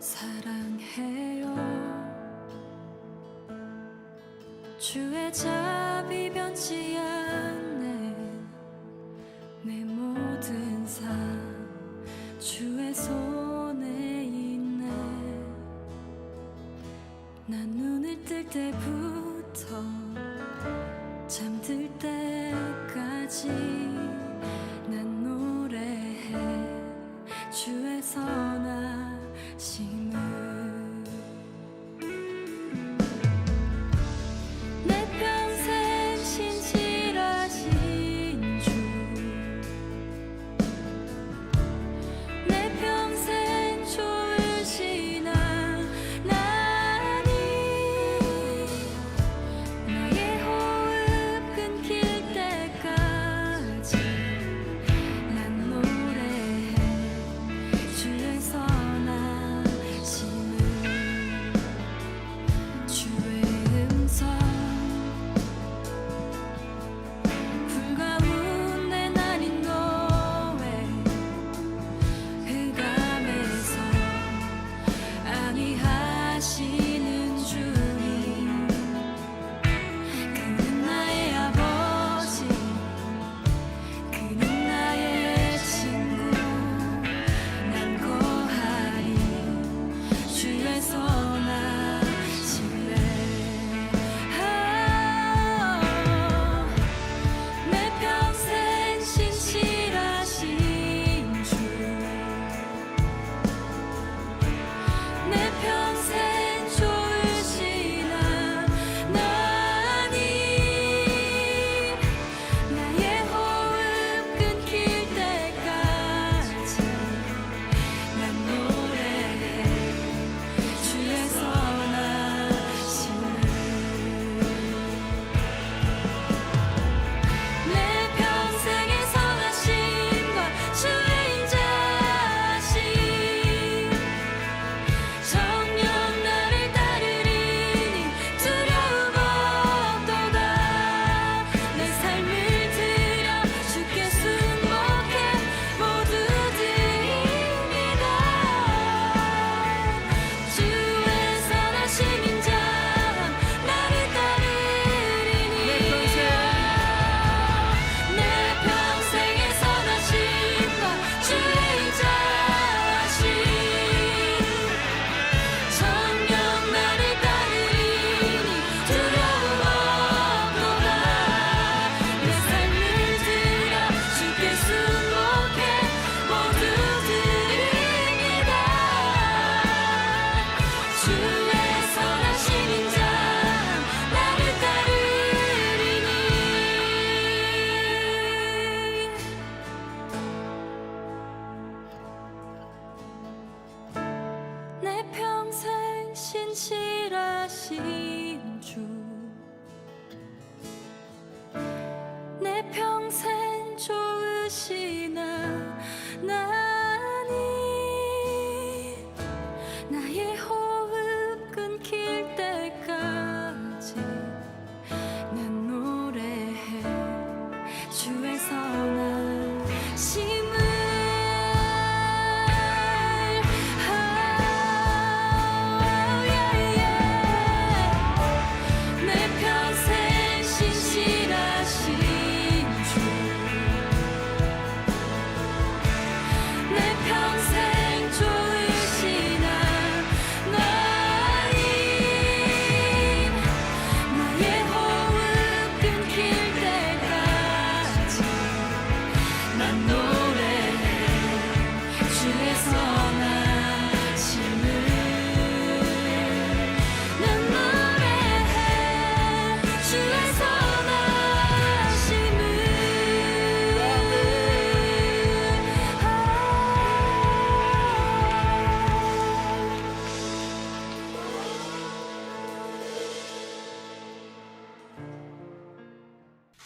사랑해요. 주의 자비 변치 않네. 내 모든 삶 주의 손에 있네. 난 눈을 뜰 때부터 잠들 때까지 난 노래해 주의 선하심을. 내 평생 신실하신 주, 내 평생 좋으신 하나님, 나의 호흡 끊길 때까지 난 노래해 주의 선하심을. 주의 음성 불 가운데 나린 너의 흑암에서 안위하시는 주님, 그는 나의 아버지, 그는 나의 친구. 난 거하리 주의 선하심에. 내 평생 신실하신 주, 내 평생 좋으신 하나님, 나의 호흡 끊길 때까지 난 노래해 주의 선하심을. 내 평생의 선하심과 주의 인자하심, 정녕 나를 따르리니 두려움 없도다. 내 삶을 들여 주께 순복해 모두 드립니다. 주의 선하심 인자함 나를 따르리니. 내 평생의 선하심과 주의 인자하심, 정녕 나를 따르리니 두려움 없도다. 내 삶을 들여 주께 순복해 모두 드립니다. 주의 선하심 인자함 나를 따르리니. 내 평생 신실하신 주, 내 평생 좋으신 하나님, 나의 호흡 끊길 때까지 난 노래해 주의 선하심을. 내 평생 신실하신 주, 내 평생 좋으신 하나님, 나의 호흡 끊길 때까지 난 노래해 주의 선하심을. 난 노래해 주의 선하심을.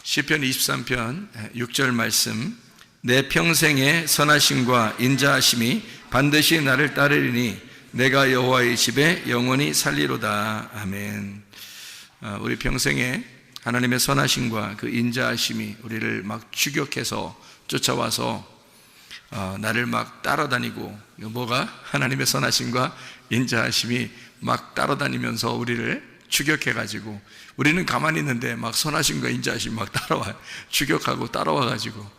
시편 23편 6절 말씀. 내 평생의 선하심과 인자하심이 반드시 나를 따르리니 내가 여호와의 집에 영원히 살리로다. 아멘. 우리 평생에 하나님의 선하심과 그 인자하심이 우리를 막 추격해서 쫓아와서 나를 막 따라다니고, 뭐가? 하나님의 선하심과 인자하심이 막 따라다니면서 우리를 추격해가지고, 우리는 가만히 있는데 막 선하심과 인자하심이 막 따라와요. 추격하고 따라와가지고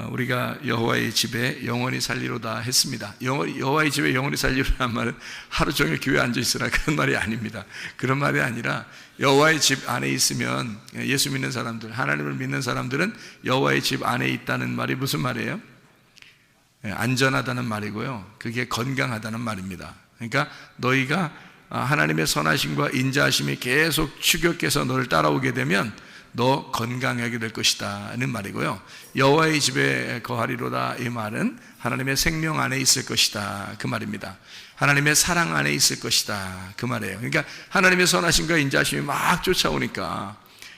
우리가 여호와의 집에 영원히 살리로다 했습니다. 여호와의 집에 영원히 살리로라는 말은 하루 종일 교회에 앉아있으라 그런 말이 아닙니다. 그런 말이 아니라 여호와의 집 안에 있으면, 예수 믿는 사람들, 하나님을 믿는 사람들은 여호와의 집 안에 있다는 말이 무슨 말이에요? 안전하다는 말이고요, 그게 건강하다는 말입니다. 그러니까 너희가 하나님의 선하심과 인자하심이 계속 추격해서 너를 따라오게 되면 너 건강하게 될 것이다 는 말이고요, 여호와의 집에 거하리로다 이 말은 하나님의 생명 안에 있을 것이다 그 말입니다. 하나님의 사랑 안에 있을 것이다 그 말이에요. 그러니까 하나님의 선하심과 인자하심이 막 쫓아오니까,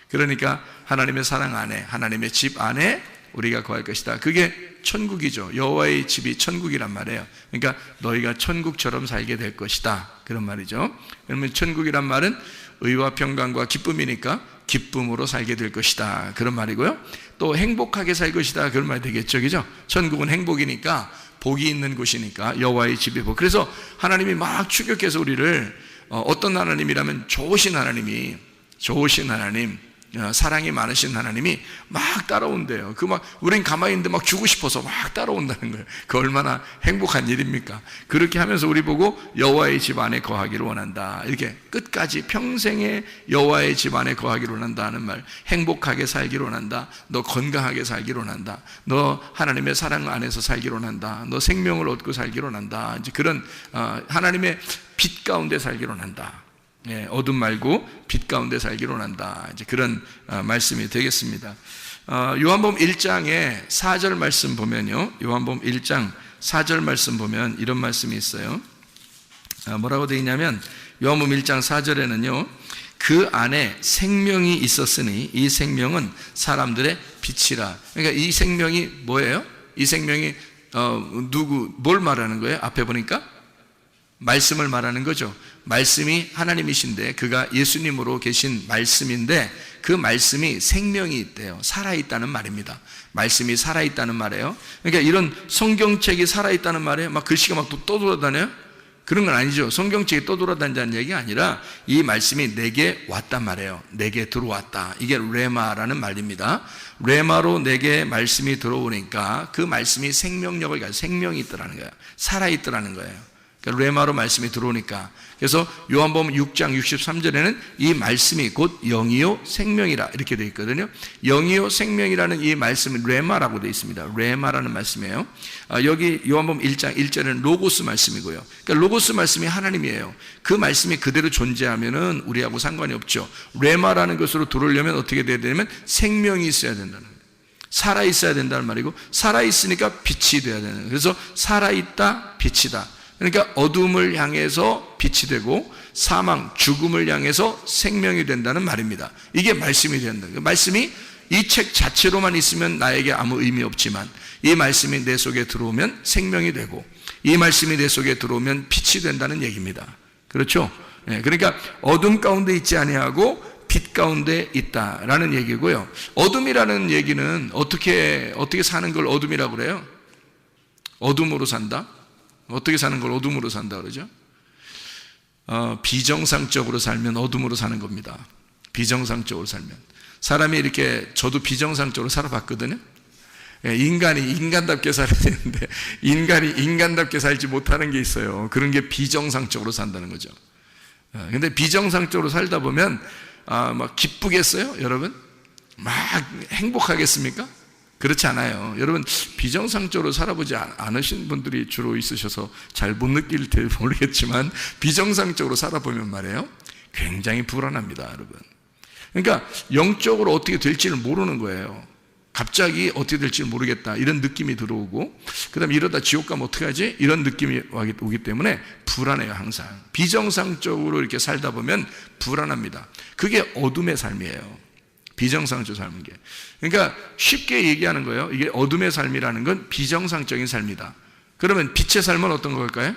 그러니까 하나님의 사랑 안에, 하나님의 집 안에 우리가 거할 것이다. 그게 천국이죠. 여호와의 집이 천국이란 말이에요. 그러니까 너희가 천국처럼 살게 될 것이다 그런 말이죠. 그러면 천국이란 말은 의와 평강과 기쁨이니까 기쁨으로 살게 될 것이다 그런 말이고요, 또 행복하게 살 것이다 그런 말이 되겠죠. 그죠? 천국은 행복이니까, 복이 있는 곳이니까 여호와의 집이 복. 그래서 하나님이 막 추격해서 우리를, 어떤 하나님이라면 좋으신 하나님, 사랑이 많으신 하나님이 막 따라온대요. 우린 가만히 있는데 막 주고 싶어서 막 따라온다는 거예요. 그 얼마나 행복한 일입니까? 그렇게 하면서 우리 보고 여호와의 집 안에 거하기를 원한다, 이렇게 끝까지 평생에 여호와의 집 안에 거하기를 원한다는 말, 행복하게 살기를 원한다, 너 건강하게 살기를 원한다, 너 하나님의 사랑 안에서 살기를 원한다, 너 생명을 얻고 살기를 원한다, 이제 그런 하나님의 빛 가운데 살기를 원한다. 어둠 말고 빛 가운데 살기를 원한다, 이제 그런 말씀이 되겠습니다. 요한복음 1장에 4절 말씀 보면요, 요한복음 1장 4절 말씀 보면 이런 말씀이 있어요. 뭐라고 되어 있냐면, 요한복음 1장 4절에는요 그 안에 생명이 있었으니 이 생명은 사람들의 빛이라. 그러니까 이 생명이 뭐예요? 이 생명이 뭘 말하는 거예요? 앞에 보니까 말씀을 말하는 거죠. 말씀이 하나님이신데 그가 예수님으로 계신 말씀인데, 그 말씀이 생명이 있대요. 살아있다는 말입니다. 말씀이 살아있다는 말이에요. 그러니까 이런 성경책이 살아있다는 말이에요. 막 글씨가 막 떠돌아다녀요? 그런 건 아니죠. 성경책이 떠돌아다닌다는 얘기가 아니라 이 말씀이 내게 왔단 말이에요. 내게 들어왔다. 이게 레마라는 말입니다. 레마로 내게 말씀이 들어오니까 그 말씀이 생명력을 가지고 생명이 있더라는 거예요. 살아있더라는 거예요. 그러니까 레마로 말씀이 들어오니까. 그래서 요한복음 6장 63절에는 이 말씀이 곧 영이요 생명이라 이렇게 되어 있거든요. 영이요 생명이라는 이 말씀은 레마라고 되어 있습니다. 레마라는 말씀이에요. 여기 요한복음 1장 1절에는 로고스 말씀이고요. 그러니까 로고스 말씀이 하나님이에요. 그 말씀이 그대로 존재하면은 우리하고 상관이 없죠. 레마라는 것으로 들어오려면 어떻게 돼야 되냐면 생명이 있어야 된다는 거예요. 살아있어야 된다는 말이고, 살아있으니까 빛이 돼야 되는 거예요. 그래서 살아있다, 빛이다. 그러니까 어둠을 향해서 빛이 되고 사망, 죽음을 향해서 생명이 된다는 말입니다. 이게 말씀이 된다. 말씀이 이 책 자체로만 있으면 나에게 아무 의미 없지만, 이 말씀이 내 속에 들어오면 생명이 되고, 이 말씀이 내 속에 들어오면 빛이 된다는 얘기입니다. 그렇죠? 그러니까 어둠 가운데 있지 아니하고 빛 가운데 있다라는 얘기고요. 어둠이라는 얘기는 어떻게 사는 걸 어둠이라고 그래요? 어둠으로 산다? 어떻게 사는 걸 어둠으로 산다 그러죠? 비정상적으로 살면 어둠으로 사는 겁니다. 비정상적으로 살면. 사람이 이렇게, 저도 비정상적으로 살아봤거든요. 인간이 인간답게 살아야 되는데 인간이 인간답게 살지 못하는 게 있어요. 그런 게 비정상적으로 산다는 거죠. 근데 비정상적으로 살다 보면 막 기쁘겠어요? 여러분? 막 행복하겠습니까? 그렇지 않아요. 여러분, 비정상적으로 살아보지 않으신 분들이 주로 있으셔서 잘 못 느낄지 모르겠지만, 비정상적으로 살아보면 말이에요, 굉장히 불안합니다, 여러분. 그러니까 영적으로 어떻게 될지를 모르는 거예요. 갑자기 어떻게 될지 모르겠다, 이런 느낌이 들어오고, 그 다음에 이러다 지옥 가면 어떻게 하지? 이런 느낌이 오기 때문에 불안해요. 항상 비정상적으로 이렇게 살다 보면 불안합니다. 그게 어둠의 삶이에요. 비정상적으로 사는 게. 그러니까 쉽게 얘기하는 거예요. 이게 어둠의 삶이라는 건 비정상적인 삶이다. 그러면 빛의 삶은 어떤 걸까요?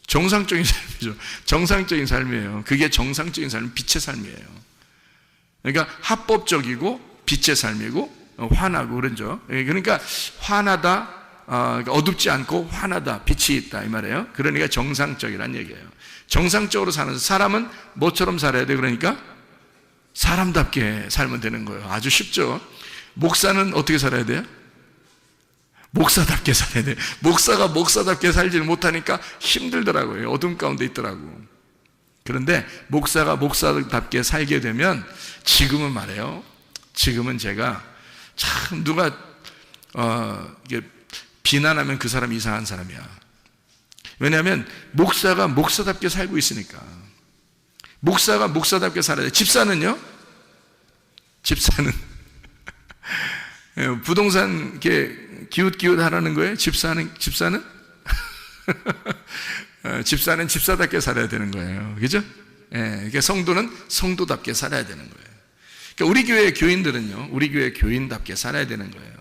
정상적인 삶이죠. 정상적인 삶이에요. 그게 정상적인 삶은 빛의 삶이에요. 그러니까 합법적이고 빛의 삶이고, 환하고 그러죠. 그러니까 환하다, 어둡지 않고 환하다, 빛이 있다 이 말이에요. 그러니까 정상적이란 얘기예요. 정상적으로 사는 사람은 뭐처럼 살아야 돼? 그러니까 사람답게 살면 되는 거예요. 아주 쉽죠. 목사는 어떻게 살아야 돼요? 목사답게 살아야 돼요. 목사가 목사답게 살지를 못하니까 힘들더라고요. 어둠 가운데 있더라고. 그런데 목사가 목사답게 살게 되면 지금은 말이에요. 지금은 제가 참 누가 이게 비난하면 그 사람이 이상한 사람이야. 왜냐하면 목사가 목사답게 살고 있으니까. 목사가 목사답게 살아야 돼. 집사는요? 집사는 부동산 이렇게 기웃기웃 하라는 거예요. 집사는 집사는 집사답게 살아야 되는 거예요. 그죠? 그러니까 성도는 성도답게 살아야 되는 거예요. 그러니까 우리 교회 교인들은요, 우리 교회 교인답게 살아야 되는 거예요.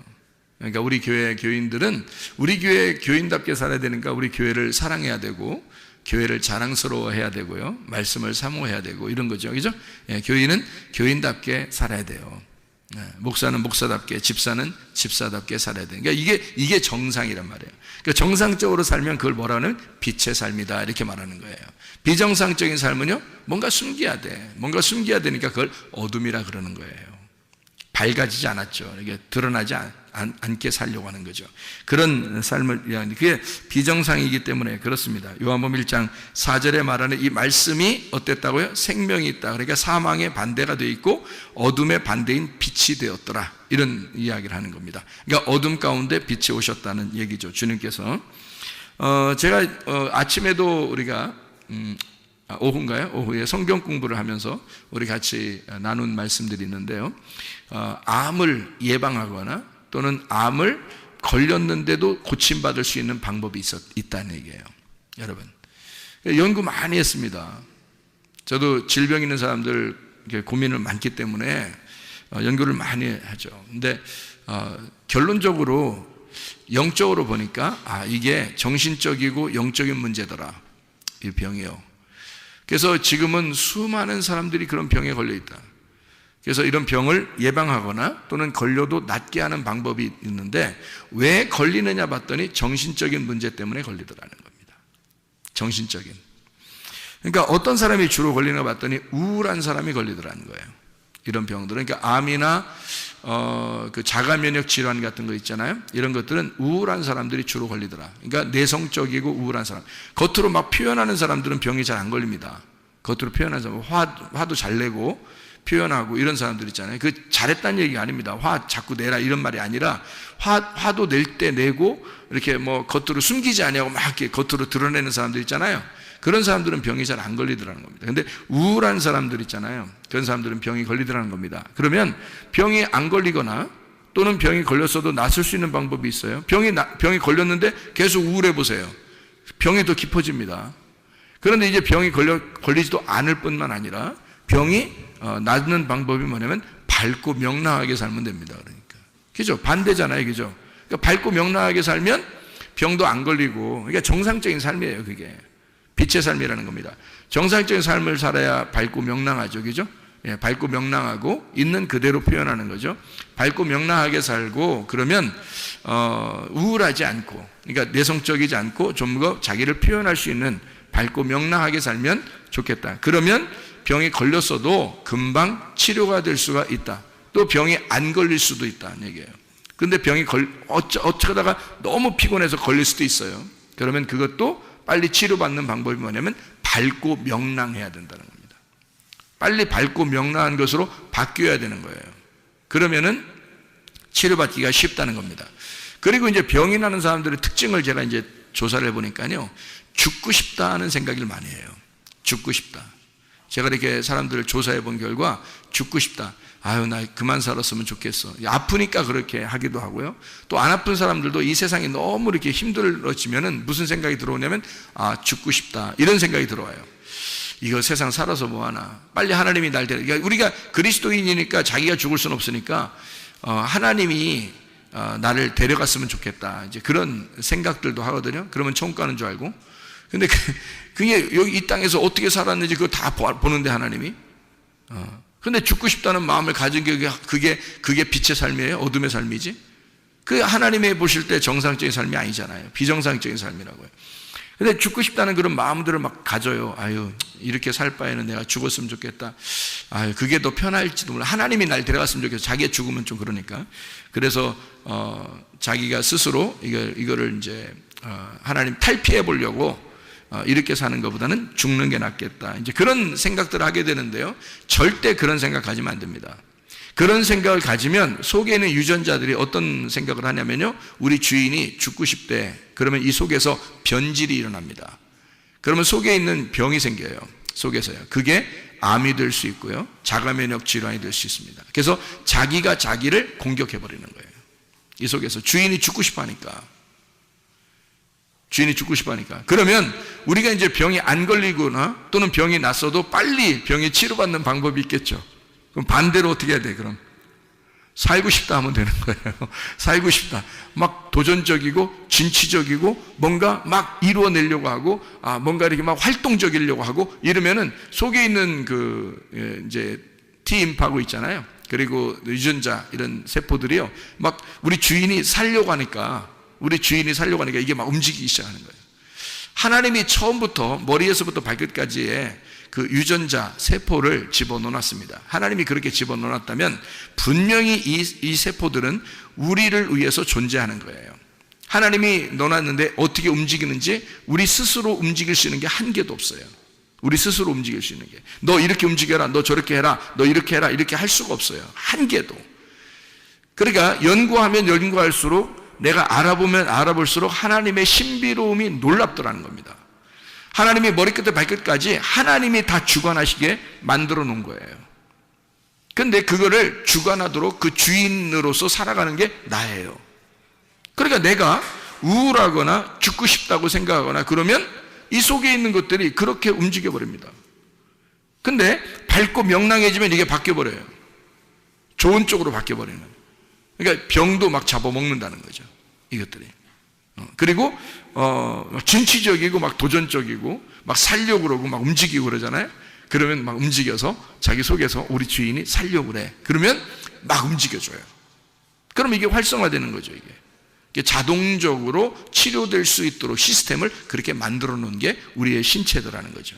그러니까 우리 교회 교인들은 우리 교회 교인답게 살아야 되니까 우리 교회를 사랑해야 되고, 교회를 자랑스러워해야 되고요, 말씀을 사모해야 되고 이런 거죠. 그죠? 교인은 교인답게 살아야 돼요. 목사는 목사답게, 집사는 집사답게 살아야 돼요. 그러니까 이게 정상이란 말이에요. 그러니까 정상적으로 살면 그걸 뭐라 하면 빛의 삶이다 이렇게 말하는 거예요. 비정상적인 삶은요, 뭔가 숨겨야 돼. 뭔가 숨겨야 되니까 그걸 어둠이라 그러는 거예요. 밝아지지 않았죠. 이게 드러나지 않게 살려고 하는 거죠. 그런 삶을 위한, 그게 비정상이기 때문에 그렇습니다. 요한복음 1장 4절에 말하는 이 말씀이 어땠다고요? 생명이 있다. 그러니까 사망의 반대가 되어 있고 어둠의 반대인 빛이 되었더라. 이런 이야기를 하는 겁니다. 그러니까 어둠 가운데 빛이 오셨다는 얘기죠. 주님께서. 제가 아침에도 우리가 오후인가요? 오후에 성경 공부를 하면서 우리 같이 나눈 말씀들이 있는데요. 암을 예방하거나 또는 암을 걸렸는데도 고침받을 수 있는 방법이 있다는 얘기예요. 여러분, 연구 많이 했습니다. 저도 질병 있는 사람들 고민을 많기 때문에 연구를 많이 하죠. 근데 결론적으로 영적으로 보니까 이게 정신적이고 영적인 문제더라, 이 병이요. 그래서 지금은 수많은 사람들이 그런 병에 걸려 있다. 그래서 이런 병을 예방하거나 또는 걸려도 낫게 하는 방법이 있는데, 왜 걸리느냐 봤더니 정신적인 문제 때문에 걸리더라는 겁니다. 정신적인. 그러니까 어떤 사람이 주로 걸리나 봤더니 우울한 사람이 걸리더라는 거예요. 이런 병들은. 그러니까 암이나 그 자가 면역 질환 같은 거 있잖아요. 이런 것들은 우울한 사람들이 주로 걸리더라. 그러니까 내성적이고 우울한 사람. 겉으로 막 표현하는 사람들은 병이 잘 안 걸립니다. 겉으로 표현하는 사람, 화도 잘 내고 표현하고 이런 사람들 있잖아요. 그 잘했다는 얘기가 아닙니다. 화 자꾸 내라 이런 말이 아니라 화도 낼 때 내고 이렇게 뭐 겉으로 숨기지 아니하고 막 이렇게 겉으로 드러내는 사람들 있잖아요. 그런 사람들은 병이 잘 안 걸리더라는 겁니다. 근데 우울한 사람들 있잖아요. 그런 사람들은 병이 걸리더라는 겁니다. 그러면 병이 안 걸리거나 또는 병이 걸렸어도 낫을 수 있는 방법이 있어요. 병이 걸렸는데 계속 우울해 보세요. 병이 더 깊어집니다. 그런데 이제 병이 걸리지도 않을 뿐만 아니라 병이 낫는 방법이 뭐냐면 밝고 명랑하게 살면 됩니다. 그러니까. 그죠? 반대잖아요. 그죠? 그러니까 밝고 명랑하게 살면 병도 안 걸리고, 그러니까 정상적인 삶이에요. 그게. 빛의 삶이라는 겁니다. 정상적인 삶을 살아야 밝고 명랑하죠. 그죠? 예, 밝고 명랑하고 있는 그대로 표현하는 거죠. 밝고 명랑하게 살고, 그러면 우울하지 않고, 그러니까 내성적이지 않고 좀 더 자기를 표현할 수 있는 밝고 명랑하게 살면 좋겠다. 그러면 병이 걸렸어도 금방 치료가 될 수가 있다. 또 병이 안 걸릴 수도 있다는 얘기예요. 그런데 병이 어쩌다가 너무 피곤해서 걸릴 수도 있어요. 그러면 그것도 빨리 치료받는 방법이 뭐냐면 밝고 명랑해야 된다는 겁니다. 빨리 밝고 명랑한 것으로 바뀌어야 되는 거예요. 그러면은 치료받기가 쉽다는 겁니다. 그리고 이제 병이 나는 사람들의 특징을 제가 이제 조사를 해보니까요, 죽고 싶다는 생각을 많이 해요. 죽고 싶다. 제가 이렇게 사람들을 조사해 본 결과 죽고 싶다. 아유, 나 그만 살았으면 좋겠어. 아프니까 그렇게 하기도 하고요. 또 안 아픈 사람들도 이 세상이 너무 이렇게 힘들어지면은 무슨 생각이 들어오냐면 죽고 싶다. 이런 생각이 들어와요. 이거 세상 살아서 뭐하나. 빨리 하나님이 날 데려. 그러니까 우리가 그리스도인이니까 자기가 죽을 수는 없으니까 하나님이 나를 데려갔으면 좋겠다. 이제 그런 생각들도 하거든요. 그러면 천국 가는 줄 알고. 근데 그게 여기 이 땅에서 어떻게 살았는지 그거 다 보는데 하나님이. 근데 죽고 싶다는 마음을 가진 게 그게 빛의 삶이에요? 어둠의 삶이지? 그 하나님이 보실 때 정상적인 삶이 아니잖아요. 비정상적인 삶이라고요. 근데 죽고 싶다는 그런 마음들을 막 가져요. 아유, 이렇게 살 바에는 내가 죽었으면 좋겠다. 아유, 그게 더 편할지도 몰라. 하나님이 날 데려갔으면 좋겠어. 자기가 죽으면 좀 그러니까. 그래서 자기가 스스로 이거를 이제 하나님 탈피해 보려고 이렇게 사는 것보다는 죽는 게 낫겠다. 이제 그런 생각들을 하게 되는데요. 절대 그런 생각 가지면 안 됩니다. 그런 생각을 가지면 속에 있는 유전자들이 어떤 생각을 하냐면요. 우리 주인이 죽고 싶대. 그러면 이 속에서 변질이 일어납니다. 그러면 속에 있는 병이 생겨요. 속에서요. 그게 암이 될 수 있고요. 자가면역 질환이 될 수 있습니다. 그래서 자기가 자기를 공격해 버리는 거예요. 이 속에서 주인이 죽고 싶어 하니까. 주인이 죽고 싶어 하니까. 그러면 우리가 이제 병이 안 걸리거나 또는 병이 났어도 빨리 병에 치료받는 방법이 있겠죠. 그럼 반대로 어떻게 해야 돼, 그럼? 살고 싶다 하면 되는 거예요. 살고 싶다. 막 도전적이고, 진취적이고, 뭔가 막 이루어내려고 하고, 뭔가 이렇게 막 활동적이려고 하고, 이러면은 속에 있는 이제 T임파고 있잖아요. 그리고 유전자, 이런 세포들이요. 막 우리 주인이 살려고 하니까 이게 막 움직이기 시작하는 거예요. 하나님이 처음부터 머리에서부터 발끝까지의 그 유전자 세포를 집어넣어놨습니다. 하나님이 그렇게 집어넣어놨다면 분명히 이 세포들은 우리를 위해서 존재하는 거예요. 하나님이 넣어놨는데 어떻게 움직이는지 우리 스스로 움직일 수 있는 게 한 개도 없어요. 우리 스스로 움직일 수 있는 게. 너 이렇게 움직여라, 너 저렇게 해라, 너 이렇게 해라, 이렇게 할 수가 없어요. 한 개도. 그러니까 연구하면 연구할수록 내가 알아보면 알아볼수록 하나님의 신비로움이 놀랍더라는 겁니다. 하나님이 머리끝에 발끝까지 하나님이 다 주관하시게 만들어 놓은 거예요. 근데 그거를 주관하도록 그 주인으로서 살아가는 게 나예요. 그러니까 내가 우울하거나 죽고 싶다고 생각하거나 그러면 이 속에 있는 것들이 그렇게 움직여 버립니다. 근데 밝고 명랑해지면 이게 바뀌어 버려요. 좋은 쪽으로 바뀌어 버리는. 그러니까 병도 막 잡아먹는다는 거죠. 이것들이. 그리고 진취적이고 막 도전적이고 막 살려고 그러고 막 움직이고 그러잖아요. 그러면 막 움직여서 자기 속에서 우리 주인이 살려고 그래. 그러면 막 움직여줘요. 그럼 이게 활성화되는 거죠. 이게 자동적으로 치료될 수 있도록 시스템을 그렇게 만들어 놓은 게 우리의 신체더라는 거죠.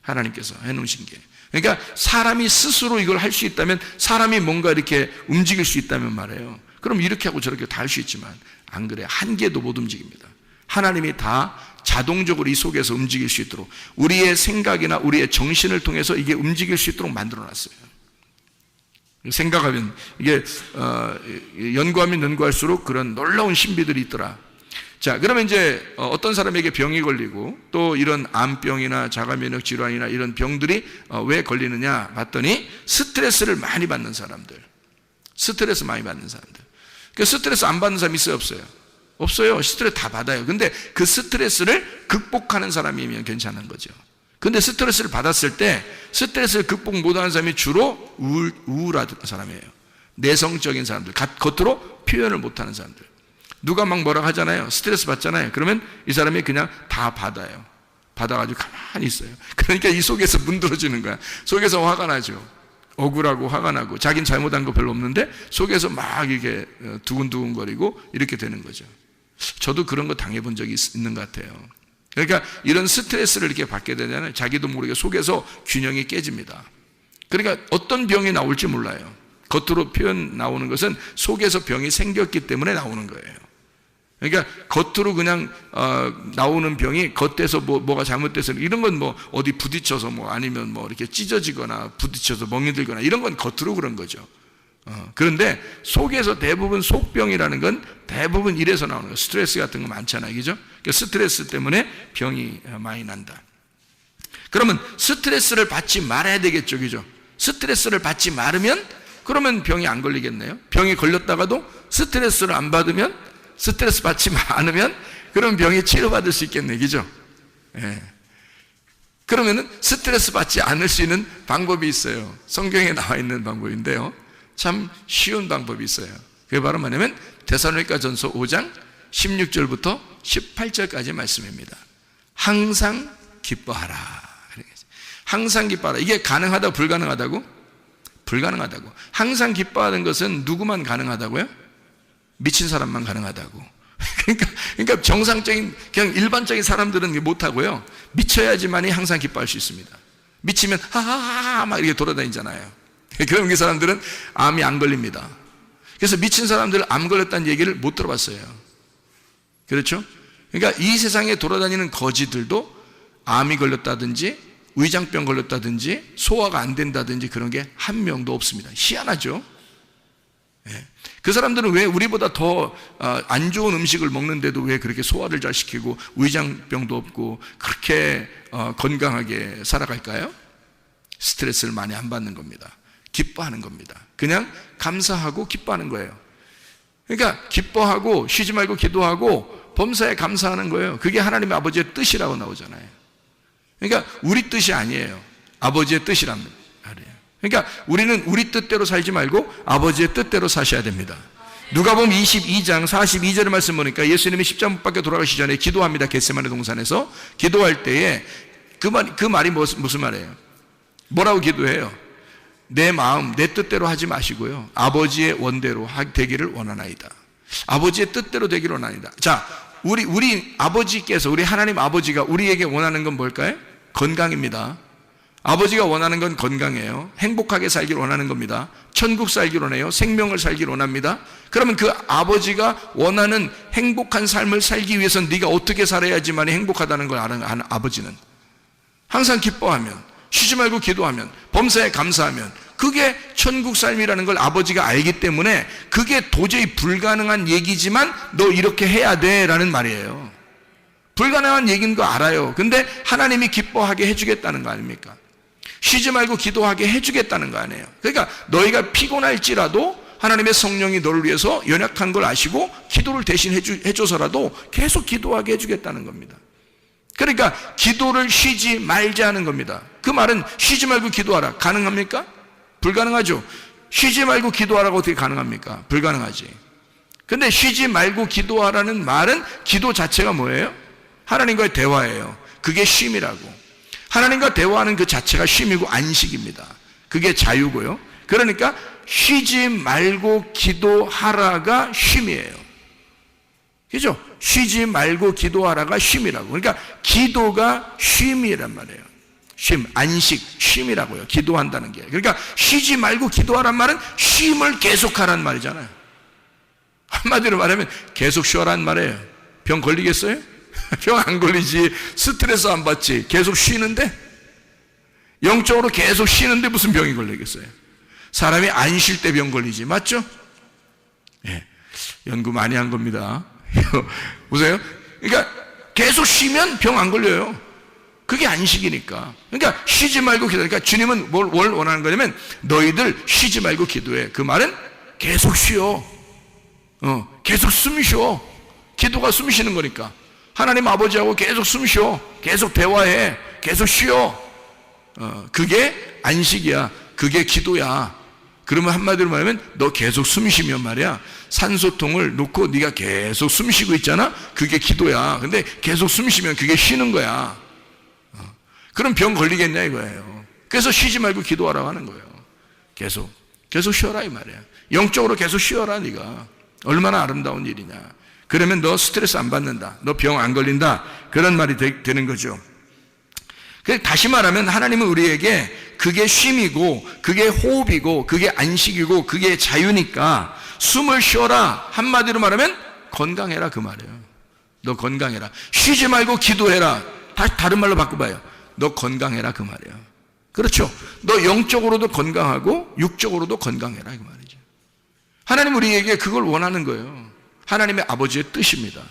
하나님께서 해놓으신 게. 그러니까 사람이 스스로 이걸 할 수 있다면, 사람이 뭔가 이렇게 움직일 수 있다면 말이에요. 그럼 이렇게 하고 저렇게 다 할 수 있지만 안 그래. 한 개도 못 움직입니다. 하나님이 다 자동적으로 이 속에서 움직일 수 있도록 우리의 생각이나 우리의 정신을 통해서 이게 움직일 수 있도록 만들어놨어요. 생각하면 이게 연구하면 연구할수록 그런 놀라운 신비들이 있더라. 자, 그러면 이제 어떤 사람에게 병이 걸리고 또 이런 암병이나 자가면역 질환이나 이런 병들이 왜 걸리느냐 봤더니 스트레스를 많이 받는 사람들. 스트레스 많이 받는 사람들. 그 스트레스 안 받는 사람 있어요, 없어요? 없어요. 스트레스 다 받아요. 근데 그 스트레스를 극복하는 사람이면 괜찮은 거죠. 근데 스트레스를 받았을 때 스트레스를 극복 못하는 사람이 주로 우울한 사람이에요. 내성적인 사람들, 겉으로 표현을 못하는 사람들. 누가 막 뭐라 하잖아요. 스트레스 받잖아요. 그러면 이 사람이 그냥 다 받아요. 받아가지고 가만히 있어요. 그러니까 이 속에서 문드러지는 거야. 속에서 화가 나죠. 억울하고 화가 나고 자기는 잘못한 거 별로 없는데 속에서 막 이게 두근두근거리고 이렇게 되는 거죠. 저도 그런 거 당해본 적이 있는 것 같아요. 그러니까 이런 스트레스를 이렇게 받게 되잖아요. 자기도 모르게 속에서 균형이 깨집니다. 그러니까 어떤 병이 나올지 몰라요. 겉으로 표현 나오는 것은 속에서 병이 생겼기 때문에 나오는 거예요. 그러니까 겉으로 그냥 나오는 병이 겉에서 뭐가 잘못돼서 이런 건 뭐 어디 부딪혀서 뭐 아니면 뭐 이렇게 찢어지거나 부딪혀서 멍이 들거나 이런 건 겉으로 그런 거죠. 그런데 속에서 대부분 속병이라는 건 대부분 이래서 나오는 거예요. 스트레스 같은 거 많잖아요. 그죠? 그러니까 스트레스 때문에 병이 많이 난다. 그러면 스트레스를 받지 말아야 되겠죠. 그죠? 스트레스를 받지 말으면 그러면 병이 안 걸리겠네요. 병이 걸렸다가도 스트레스를 안 받으면, 스트레스 받지 않으면 그럼 병이 치료받을 수 있겠네. 그죠? 예. 그러면은 스트레스 받지 않을 수 있는 방법이 있어요. 성경에 나와 있는 방법인데요. 참 쉬운 방법이 있어요. 그게 바로 뭐냐면 데살로니가전서 5장 16절부터 18절까지 말씀입니다. 항상 기뻐하라. 항상 기뻐하라. 이게 가능하다고 불가능하다고? 불가능하다고. 항상 기뻐하는 것은 누구만 가능하다고요? 미친 사람만 가능하다고. 그러니까 정상적인 그냥 일반적인 사람들은 못하고요. 미쳐야지만이 항상 기뻐할 수 있습니다. 미치면 하하하 막 이렇게 돌아다니잖아요. 그런 사람들은 암이 안 걸립니다. 그래서 미친 사람들은 암 걸렸다는 얘기를 못 들어봤어요. 그렇죠? 그러니까 이 세상에 돌아다니는 거지들도 암이 걸렸다든지 위장병 걸렸다든지 소화가 안 된다든지 그런 게 한 명도 없습니다. 희한하죠? 예. 그 사람들은 왜 우리보다 더 안 좋은 음식을 먹는데도 왜 그렇게 소화를 잘 시키고 위장병도 없고 그렇게 건강하게 살아갈까요? 스트레스를 많이 안 받는 겁니다. 기뻐하는 겁니다. 그냥 감사하고 기뻐하는 거예요. 그러니까 기뻐하고 쉬지 말고 기도하고 범사에 감사하는 거예요. 그게 하나님의 아버지의 뜻이라고 나오잖아요. 그러니까 우리 뜻이 아니에요. 아버지의 뜻이란 말이에요. 그러니까 우리는 우리 뜻대로 살지 말고 아버지의 뜻대로 사셔야 됩니다. 누가복음 22장 42절의 말씀 보니까 예수님이 십자가 못 박혀 돌아가시기 전에 기도합니다. 겟세마네 동산에서 기도할 때에 그 말이 무슨 말이에요? 뭐라고 기도해요? 내 마음 내 뜻대로 하지 마시고요, 아버지의 원대로 되기를 원하나이다. 아버지의 뜻대로 되기를 원하나이다. 자, 우리 아버지께서, 우리 하나님 아버지가 우리에게 원하는 건 뭘까요? 건강입니다. 아버지가 원하는 건 건강이에요. 행복하게 살기를 원하는 겁니다. 천국 살기를 원해요. 생명을 살기를 원합니다. 그러면 그 아버지가 원하는 행복한 삶을 살기 위해서는 네가 어떻게 살아야지만 행복하다는 걸 아는 아버지는 항상 기뻐하면, 쉬지 말고 기도하면, 범사에 감사하면, 그게 천국 삶이라는 걸 아버지가 알기 때문에 그게 도저히 불가능한 얘기지만 너 이렇게 해야 돼 라는 말이에요. 불가능한 얘기인 거 알아요. 근데 하나님이 기뻐하게 해주겠다는 거 아닙니까? 쉬지 말고 기도하게 해주겠다는 거 아니에요. 그러니까 너희가 피곤할지라도 하나님의 성령이 너를 위해서 연약한 걸 아시고 기도를 대신 해줘서라도 계속 기도하게 해주겠다는 겁니다. 그러니까 기도를 쉬지 말자 하는 겁니다. 그 말은 쉬지 말고 기도하라. 가능합니까? 불가능하죠. 쉬지 말고 기도하라고 어떻게 가능합니까? 불가능하지. 근데 쉬지 말고 기도하라는 말은 기도 자체가 뭐예요? 하나님과의 대화예요. 그게 쉼이라고. 하나님과 대화하는 그 자체가 쉼이고 안식입니다. 그게 자유고요. 그러니까 쉬지 말고 기도하라가 쉼이에요. 그죠? 쉬지 말고 기도하라가 쉼이라고. 그러니까 기도가 쉼이란 말이에요. 쉼, 안식, 쉼이라고요. 기도한다는 게. 그러니까 쉬지 말고 기도하란 말은 쉼을 계속하란 말이잖아요. 한마디로 말하면 계속 쉬어란 말이에요. 병 걸리겠어요? 병 안 걸리지. 스트레스 안 받지. 계속 쉬는데? 영적으로 계속 쉬는데 무슨 병이 걸리겠어요? 사람이 안 쉴 때 병 걸리지. 맞죠? 예. 연구 많이 한 겁니다. 보세요. 그러니까 계속 쉬면 병 안 걸려요. 그게 안식이니까. 그러니까 쉬지 말고 기도해. 그러니까 주님은 뭘 원하는 거냐면 너희들 쉬지 말고 기도해. 그 말은 계속 쉬어. 계속 숨 쉬어. 기도가 숨 쉬는 거니까. 하나님 아버지하고 계속 숨 쉬어. 계속 대화해. 계속 쉬어. 그게 안식이야. 그게 기도야. 그러면 한마디로 말하면 너 계속 숨 쉬면 말이야, 산소통을 놓고 네가 계속 숨 쉬고 있잖아. 그게 기도야. 근데 계속 숨 쉬면 그게 쉬는 거야. 그럼 병 걸리겠냐 이거예요. 그래서 쉬지 말고 기도하라고 하는 거예요. 계속 쉬어라 이 말이야. 영적으로 계속 쉬어라. 네가 얼마나 아름다운 일이냐. 그러면 너 스트레스 안 받는다. 너 병 안 걸린다. 그런 말이 되는 거죠. 다시 말하면 하나님은 우리에게 그게 쉼이고 그게 호흡이고 그게 안식이고 그게 자유니까 숨을 쉬어라. 한마디로 말하면 건강해라 그 말이에요. 너 건강해라. 쉬지 말고 기도해라. 다른 말로 바꿔봐요. 너 건강해라 그 말이에요. 그렇죠? 너 영적으로도 건강하고 육적으로도 건강해라 그 말이죠. 하나님 우리에게 그걸 원하는 거예요. 하나님의 아버지의 뜻입니다.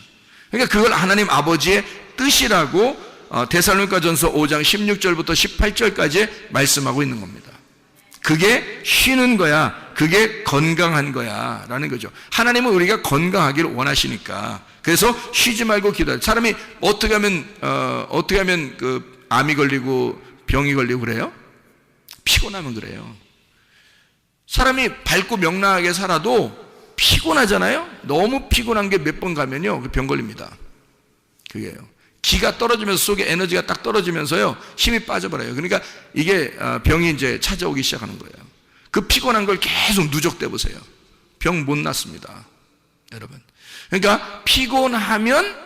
그러니까 그걸 하나님 아버지의 뜻이라고 데살로니가전서 5장 16절부터 18절까지 말씀하고 있는 겁니다. 그게 쉬는 거야. 그게 건강한 거야 라는 거죠. 하나님은 우리가 건강하기를 원하시니까. 그래서 쉬지 말고 기도해. 사람이 어떻게 하면 그 암이 걸리고 병이 걸리고 그래요? 피곤하면 그래요. 사람이 밝고 명랑하게 살아도 피곤하잖아요. 너무 피곤한 게 몇 번 가면요 병 걸립니다. 그게요. 기가 떨어지면서 속에 에너지가 딱 떨어지면서요 힘이 빠져버려요. 그러니까 이게 병이 이제 찾아오기 시작하는 거예요. 그 피곤한 걸 계속 누적대 보세요. 병 못 낫습니다, 여러분. 그러니까 피곤하면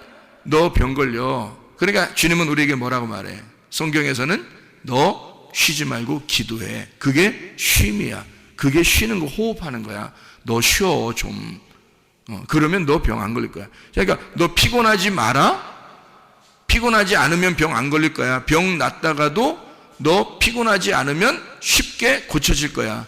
너 병 걸려. 그러니까 주님은 우리에게 뭐라고 말해? 성경에서는 너 쉬지 말고 기도해. 그게 쉼이야. 그게 쉬는 거, 호흡하는 거야. 너 쉬어 좀. 그러면 너 병 안 걸릴 거야. 그러니까 너 피곤하지 마라. 피곤하지 않으면 병 안 걸릴 거야. 병 났다가도 너 피곤하지 않으면 쉽게 고쳐질 거야.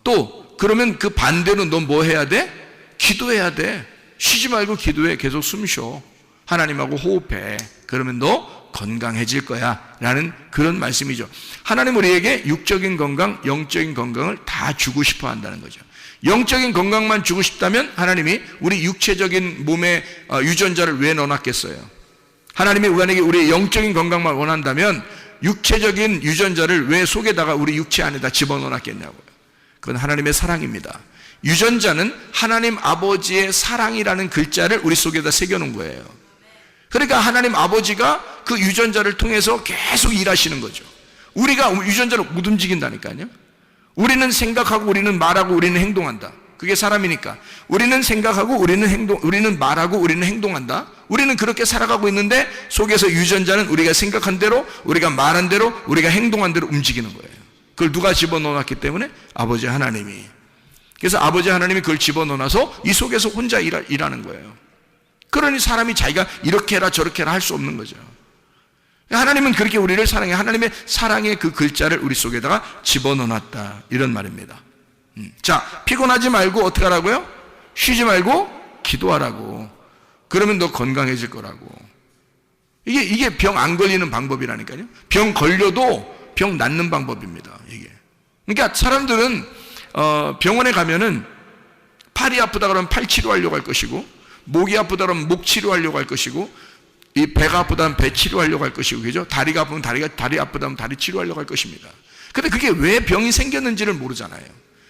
또 그러면 그 반대로 너 뭐 해야 돼? 기도해야 돼. 쉬지 말고 기도해. 계속 숨 쉬어. 하나님하고 호흡해. 그러면 너 건강해질 거야 라는 그런 말씀이죠. 하나님 우리에게 육적인 건강, 영적인 건강을 다 주고 싶어 한다는 거죠. 영적인 건강만 주고 싶다면 하나님이 우리 육체적인 몸에 유전자를 왜 넣어놨겠어요? 하나님이 우리에게 우리의 영적인 건강만 원한다면 육체적인 유전자를 왜 속에다가 우리 육체 안에다 집어넣어놨겠냐고요. 그건 하나님의 사랑입니다. 유전자는 하나님 아버지의 사랑이라는 글자를 우리 속에다 새겨놓은 거예요. 그러니까 하나님 아버지가 그 유전자를 통해서 계속 일하시는 거죠. 우리가 유전자를 못 움직인다니까요. 우리는 생각하고 우리는 말하고 우리는 행동한다. 그게 사람이니까. 우리는 생각하고 우리는 말하고 우리는 행동한다. 우리는 그렇게 살아가고 있는데 속에서 유전자는 우리가 생각한 대로, 우리가 말한 대로, 우리가 행동한 대로 움직이는 거예요. 그걸 누가 집어넣어놨기 때문에? 아버지 하나님이. 그래서 아버지 하나님이 그걸 집어넣어놔서 이 속에서 혼자 일하는 거예요. 그러니 사람이 자기가 이렇게 해라 저렇게 해라 할 수 없는 거죠. 하나님은 그렇게 우리를 사랑해. 하나님의 사랑의 그 글자를 우리 속에다가 집어넣어놨다, 이런 말입니다. 자, 피곤하지 말고 어떻게 하라고요? 쉬지 말고 기도하라고. 그러면 너 건강해질 거라고. 이게 병 안 걸리는 방법이라니까요. 병 걸려도 병 낫는 방법입니다, 이게. 그러니까 사람들은 병원에 가면은 팔이 아프다 그러면 팔 치료하려고 할 것이고, 목이 아프다 그러면 목 치료하려고 할 것이고, 이 배가 아프다면 배 치료하려고 할 것이고, 그죠? 다리가 아프면 다리 아프다면 다리 치료하려고 할 것입니다. 근데 그게 왜 병이 생겼는지를 모르잖아요.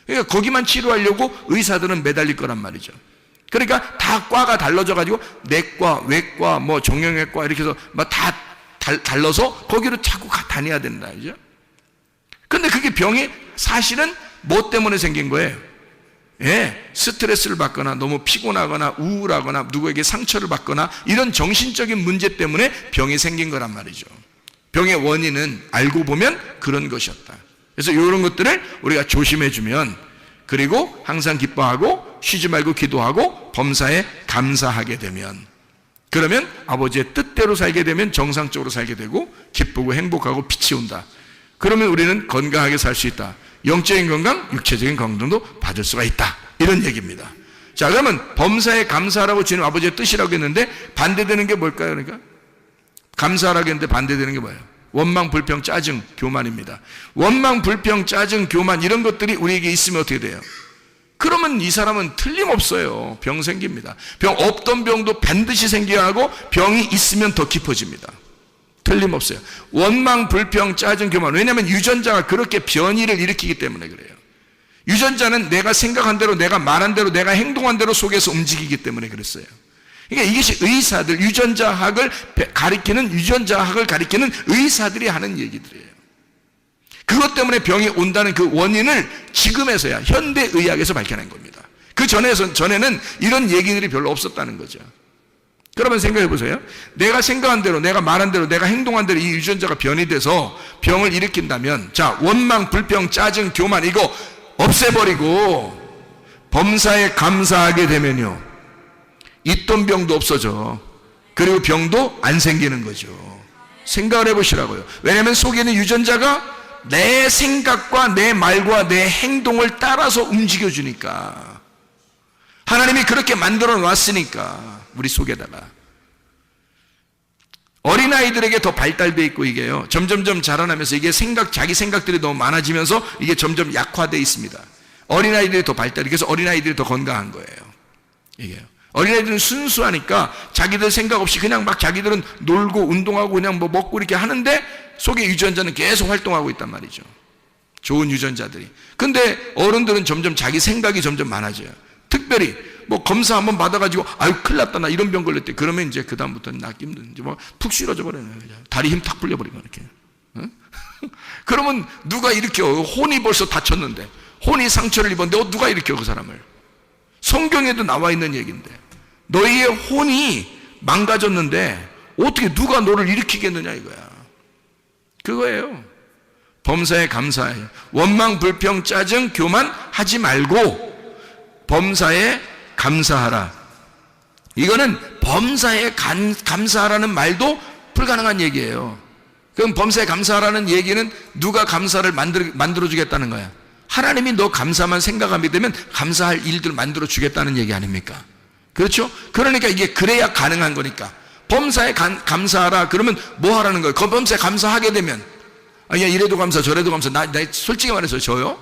그러니까 거기만 치료하려고 의사들은 매달릴 거란 말이죠. 그러니까 다 과가 달라져가지고 내과, 외과, 뭐 정형외과 이렇게 해서 막 다 달라서 거기로 자꾸 다녀야 된다, 그죠? 근데 그게 병이 사실은 뭐 때문에 생긴 거예요? 예, 스트레스를 받거나 너무 피곤하거나 우울하거나 누구에게 상처를 받거나 이런 정신적인 문제 때문에 병이 생긴 거란 말이죠. 병의 원인은 알고 보면 그런 것이었다. 그래서 이런 것들을 우리가 조심해주면, 그리고 항상 기뻐하고 쉬지 말고 기도하고 범사에 감사하게 되면, 그러면 아버지의 뜻대로 살게 되면 정상적으로 살게 되고 기쁘고 행복하고 빛이 온다. 그러면 우리는 건강하게 살 수 있다. 영적인 건강, 육체적인 건강도 받을 수가 있다, 이런 얘기입니다. 자, 그러면 범사에 감사하라고 주님 아버지의 뜻이라고 했는데 반대되는 게 뭘까요? 그러니까 감사하라고 했는데 반대되는 게 뭐예요? 원망, 불평, 짜증, 교만입니다. 원망, 불평, 짜증, 교만, 이런 것들이 우리에게 있으면 어떻게 돼요? 그러면 이 사람은 틀림없어요. 병 생깁니다. 병 없던 병도 반드시 생겨야 하고 병이 있으면 더 깊어집니다. 틀림없어요. 원망, 불평, 짜증, 교만. 왜냐하면 유전자가 그렇게 변이를 일으키기 때문에 그래요. 유전자는 내가 생각한 대로, 내가 말한 대로, 내가 행동한 대로 속에서 움직이기 때문에 그랬어요. 그러니까 이것이 의사들, 유전자학을 가리키는 의사들이 하는 얘기들이에요. 그것 때문에 병이 온다는 그 원인을 지금에서야 현대의학에서 밝혀낸 겁니다. 그 전에는 이런 얘기들이 별로 없었다는 거죠. 그러면 생각해 보세요. 내가 생각한 대로, 내가 말한 대로, 내가 행동한 대로 이 유전자가 변이돼서 병을 일으킨다면, 자, 원망, 불평, 짜증, 교만 이거 없애버리고 범사에 감사하게 되면요, 있던 병도 없어져. 그리고 병도 안 생기는 거죠. 생각을 해보시라고요. 왜냐하면 속에 있는 유전자가 내 생각과 내 말과 내 행동을 따라서 움직여주니까. 하나님이 그렇게 만들어 놨으니까 우리 속에다가. 어린아이들에게 더 발달되어 있고 이게요, 점점점 자라나면서 이게 자기 생각들이 너무 많아지면서 이게 점점 약화되어 있습니다. 어린아이들이 더 발달이, 그래서 어린아이들이 더 건강한 거예요. 이게요. 어린아이들은 순수하니까 자기들 생각 없이 그냥 막 자기들은 놀고 운동하고 그냥 뭐 먹고 이렇게 하는데 속에 유전자는 계속 활동하고 있단 말이죠. 좋은 유전자들이. 근데 어른들은 점점 자기 생각이 점점 많아져요. 특별히 뭐 검사 한번 받아가지고 아유 큰일 났다 나 이런 병 걸렸대. 그러면 이제 그 다음부터는 낫기 힘든, 이제 뭐 푹 쓰러져 버려요. 다리 힘 탁 풀려버리고 이렇게. 그러면 누가 일으켜? 혼이 벌써 다쳤는데, 혼이 상처를 입었는데 누가 일으켜 그 사람을? 성경에도 나와 있는 얘기인데, 너희의 혼이 망가졌는데 어떻게 누가 너를 일으키겠느냐 이거야. 그거예요. 범사에 감사해. 원망, 불평, 짜증, 교만 하지 말고 범사에 감사하라. 이거는 범사에 감사하라는 말도 불가능한 얘기예요. 그럼 범사에 감사하라는 얘기는 누가 감사를 만들어주겠다는 거야? 하나님이 너 감사만 생각하게 되면 감사할 일들 만들어주겠다는 얘기 아닙니까? 그렇죠? 그러니까 이게 그래야 가능한 거니까. 범사에 감사하라 그러면 뭐 하라는 거예요? 그 범사에 감사하게 되면 야, 이래도 감사 저래도 감사. 나 솔직히 말해서 저요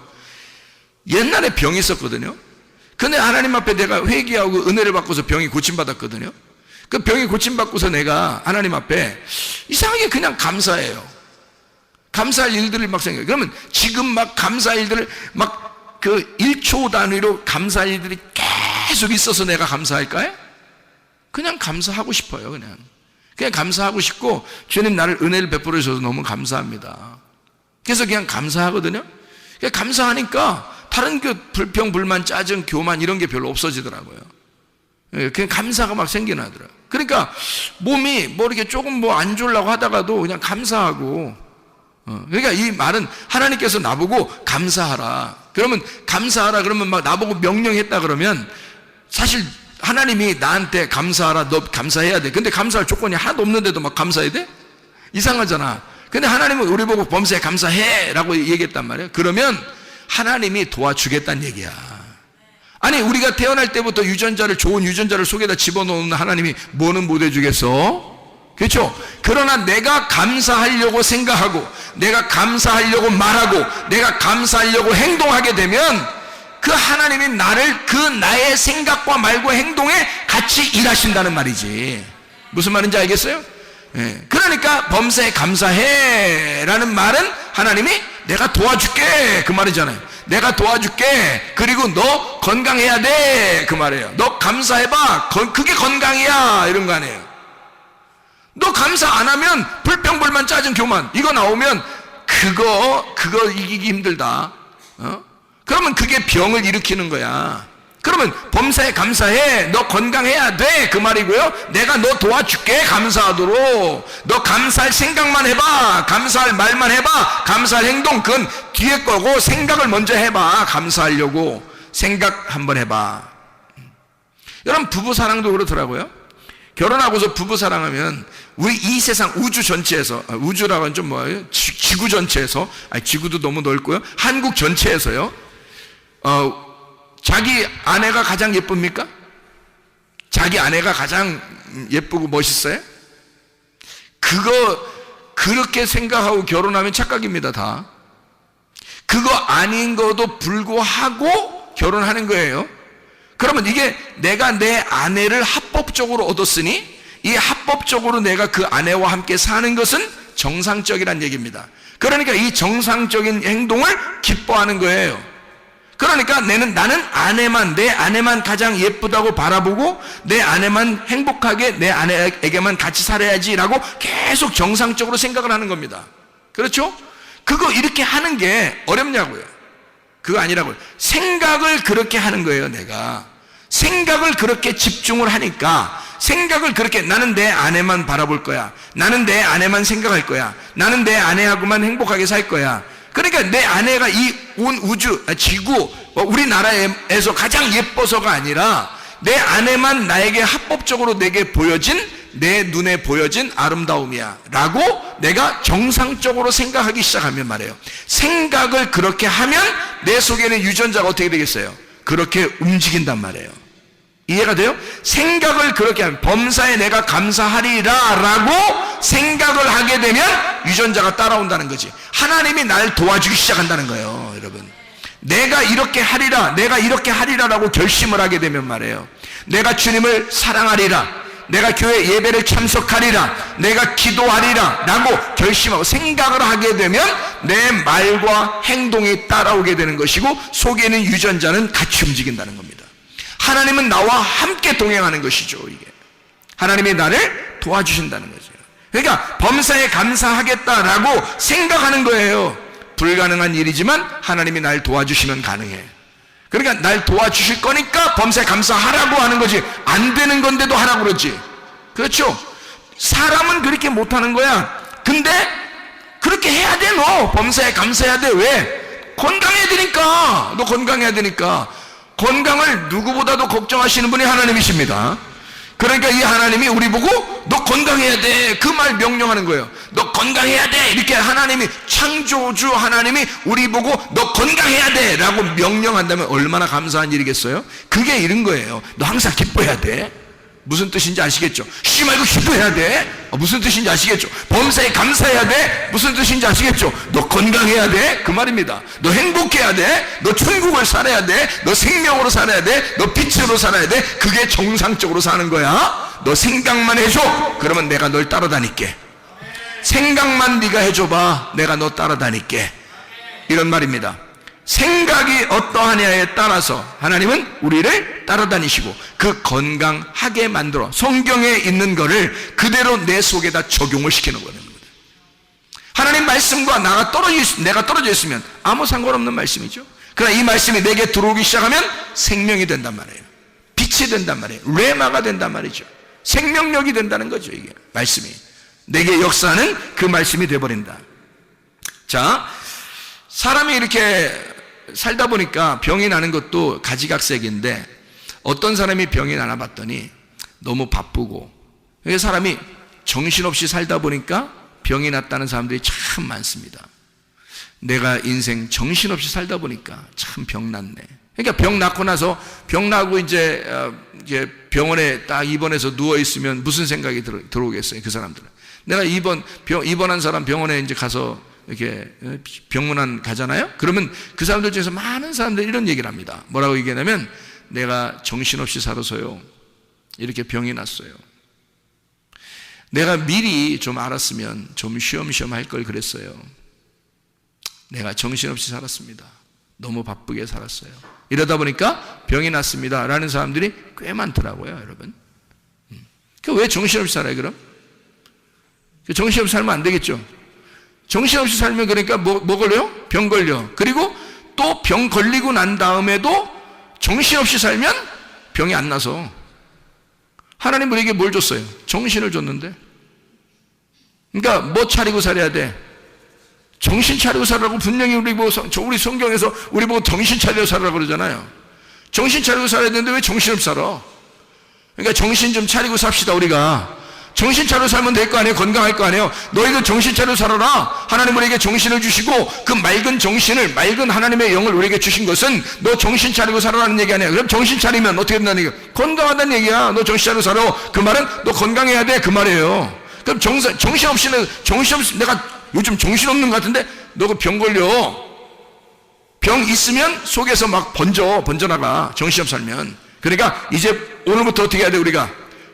옛날에 병이 있었거든요. 근데 하나님 앞에 내가 회개하고 은혜를 받고서 병이 고침받았거든요. 그 병이 고침받고서 내가 하나님 앞에 이상하게 그냥 감사해요. 감사할 일들을 막 생각해요. 그러면 지금 막 감사할 일들을 막 그 1초 단위로 감사할 일들이 계속 있어서 내가 감사할까요? 그냥 감사하고 싶어요. 그냥 감사하고 싶고, 주님 나를 은혜를 베풀어 주셔서 너무 감사합니다. 그래서 그냥 감사하거든요. 그냥 감사하니까 다른 그 불평, 불만, 짜증, 교만 이런 게 별로 없어지더라고요. 그냥 감사가 막 생겨나더라고요. 그러니까 몸이 뭐 이렇게 조금 뭐 안 좋으려고 하다가도 그냥 감사하고, 그러니까 이 말은 하나님께서 나보고 감사하라. 그러면 감사하라 그러면 막 나보고 명령했다 그러면 사실 하나님이 나한테 감사하라, 너 감사해야 돼. 근데 감사할 조건이 하나도 없는데도 막 감사해야 돼? 이상하잖아. 근데 하나님은 우리 보고 범사에 감사해 라고 얘기했단 말이에요. 그러면 하나님이 도와주겠다는 얘기야. 아니 우리가 태어날 때부터 유전자를, 좋은 유전자를 속에다 집어넣는 하나님이 뭐는 못 해주겠어? 그렇죠? 그러나 내가 감사하려고 생각하고, 내가 감사하려고 말하고, 내가 감사하려고 행동하게 되면 그 하나님이 나를 그 나의 생각과 말과 행동에 같이 일하신다는 말이지. 무슨 말인지 알겠어요? 그러니까 범사에 감사해 라는 말은 하나님이 내가 도와줄게 그 말이잖아요. 내가 도와줄게. 그리고 너 건강해야 돼 그 말이에요. 너 감사해봐. 그게 건강이야 이런 거 아니에요. 너 감사 안 하면 불평, 불만, 짜증, 교만 이거 나오면 그거 이기기 힘들다. 그러면 그게 병을 일으키는 거야. 그러면 범사에 감사해. 너 건강해야 돼 그 말이고요. 내가 너 도와줄게 감사하도록. 너 감사할 생각만 해봐. 감사할 말만 해봐. 감사할 행동 그건 뒤에 거고 생각을 먼저 해봐. 감사하려고 생각 한번 해봐. 여러분 부부사랑도 그렇더라고요. 결혼하고서 부부사랑하면 우리 이 세상 우주 전체에서, 우주라고 하면 좀 뭐예요? 지구 전체에서, 지구도 너무 넓고요, 한국 전체에서요, 자기 아내가 가장 예쁩니까? 자기 아내가 가장 예쁘고 멋있어요? 그렇게 생각하고 결혼하면 착각입니다. 다 그거 아닌 것도 불구하고 결혼하는 거예요. 그러면 이게 내가 내 아내를 합법적으로 얻었으니 이 합법적으로 내가 그 아내와 함께 사는 것은 정상적이란 얘기입니다. 그러니까 이 정상적인 행동을 기뻐하는 거예요. 그러니까 나는 내 아내만 가장 예쁘다고 바라보고 내 아내만 행복하게 내 아내에게만 같이 살아야지라고 계속 정상적으로 생각을 하는 겁니다. 그렇죠? 그거 이렇게 하는 게 어렵냐고요. 그거 아니라고요. 생각을 그렇게 하는 거예요. 내가 생각을 그렇게 집중을 하니까, 생각을 그렇게, 나는 내 아내만 바라볼 거야, 나는 내 아내만 생각할 거야, 나는 내 아내하고만 행복하게 살 거야. 그러니까 내 아내가 이 온 우주, 지구, 우리나라에서 가장 예뻐서가 아니라 내 아내만 나에게 합법적으로 내게 보여진, 내 눈에 보여진 아름다움이야 라고 내가 정상적으로 생각하기 시작하면 말이에요. 생각을 그렇게 하면 내 속에는 유전자가 어떻게 되겠어요? 그렇게 움직인단 말이에요. 이해가 돼요? 생각을 그렇게 하면, 범사에 내가 감사하리라 라고 생각을 하게 되면 유전자가 따라온다는 거지. 하나님이 날 도와주기 시작한다는 거예요. 여러분, 내가 이렇게 하리라, 내가 이렇게 하리라 라고 결심을 하게 되면 말이에요, 내가 주님을 사랑하리라, 내가 교회 예배를 참석하리라, 내가 기도하리라 라고 결심하고 생각을 하게 되면 내 말과 행동이 따라오게 되는 것이고, 속에 있는 유전자는 같이 움직인다는 겁니다. 하나님은 나와 함께 동행하는 것이죠. 이게 하나님이 나를 도와주신다는 거죠. 그러니까 범사에 감사하겠다라고 생각하는 거예요. 불가능한 일이지만 하나님이 날 도와주시면 가능해. 그러니까 날 도와주실 거니까 범사에 감사하라고 하는 거지, 안 되는 건데도 하라고 그러지. 그렇죠? 사람은 그렇게 못하는 거야. 근데 그렇게 해야 돼. 너 범사에 감사해야 돼. 왜? 건강해야 되니까. 너 건강해야 되니까. 건강을 누구보다도 걱정하시는 분이 하나님이십니다. 그러니까 이 하나님이 우리 보고 너 건강해야 돼, 그 말 명령하는 거예요. 너 건강해야 돼, 이렇게 하나님이, 창조주 하나님이 우리 보고 너 건강해야 돼 라고 명령한다면 얼마나 감사한 일이겠어요? 그게 이런 거예요. 너 항상 기뻐해야 돼. 무슨 뜻인지 아시겠죠? 쉬지 말고 기뻐해야 돼. 무슨 뜻인지 아시겠죠? 범사에 감사해야 돼. 무슨 뜻인지 아시겠죠? 너 건강해야 돼. 그 말입니다. 너 행복해야 돼. 너 천국을 살아야 돼. 너 생명으로 살아야 돼. 너 빛으로 살아야 돼. 그게 정상적으로 사는 거야. 너 생각만 해줘. 그러면 내가 널 따라다닐게. 생각만 네가 해줘봐. 내가 너 따라다닐게. 이런 말입니다. 생각이 어떠하냐에 따라서 하나님은 우리를 따라다니시고 그 건강하게 만들어 성경에 있는 거를 그대로 내 속에다 적용을 시키는 거예요. 하나님 말씀과 내가 떨어져 있으면 아무 상관없는 말씀이죠. 그러나 이 말씀이 내게 들어오기 시작하면 생명이 된단 말이에요. 빛이 된단 말이에요. 레마가 된단 말이죠. 생명력이 된다는 거죠. 이게 말씀이 내게 역사하는 그 말씀이 돼버린다. 자, 사람이 이렇게 살다 보니까 병이 나는 것도 가지각색인데, 어떤 사람이 병이 나나 봤더니 너무 바쁘고, 사람이 정신없이 살다 보니까 병이 났다는 사람들이 참 많습니다. 내가 인생 정신없이 살다 보니까 참 병 났네. 그러니까 병 낳고 나서, 병 나고 이제 병원에 딱 입원해서 누워 있으면 무슨 생각이 들어오겠어요? 그 사람들은. 내가 입원한 사람 병원에 이제 가서 이렇게 병문안 가잖아요. 그러면 그 사람들 중에서 많은 사람들이 이런 얘기를 합니다. 뭐라고 얘기하냐면, 내가 정신없이 살아서요 이렇게 병이 났어요. 내가 미리 좀 알았으면 좀 쉬엄쉬엄 할 걸 그랬어요. 내가 정신없이 살았습니다. 너무 바쁘게 살았어요. 이러다 보니까 병이 났습니다 라는 사람들이 꽤 많더라고요, 여러분. 왜 정신없이 살아요, 그럼? 정신없이 살면 안 되겠죠. 정신없이 살면 그러니까 뭐 걸려요? 병 걸려. 그리고 또 병 걸리고 난 다음에도 정신없이 살면 병이 안 나서. 하나님 우리에게 뭘 줬어요? 정신을 줬는데. 그러니까 뭐 차리고 살아야 돼? 정신 차리고 살라고 분명히 우리 성경에서 우리 보고 정신 차리고 살라고 그러잖아요. 정신 차리고 살아야 되는데 왜 정신없이 살아? 그러니까 정신 좀 차리고 삽시다. 우리가 정신 차리고 살면 될 거 아니에요? 건강할 거 아니에요? 너희도 정신 차리고 살아라. 하나님 우리에게 정신을 주시고 그 맑은 정신을, 맑은 하나님의 영을 우리에게 주신 것은 너 정신 차리고 살아라는 얘기 아니야. 그럼 정신 차리면 어떻게 된다는 얘기야? 건강하다는 얘기야. 너 정신 차리고 살아. 그 말은 너 건강해야 돼. 그 말이에요. 그럼 정신없이 내가 요즘 정신없는 것 같은데 너 그 병 걸려. 병 있으면 속에서 막 번져나가. 정신없이 살면. 그러니까 이제 오늘부터 어떻게 해야 돼? 우리가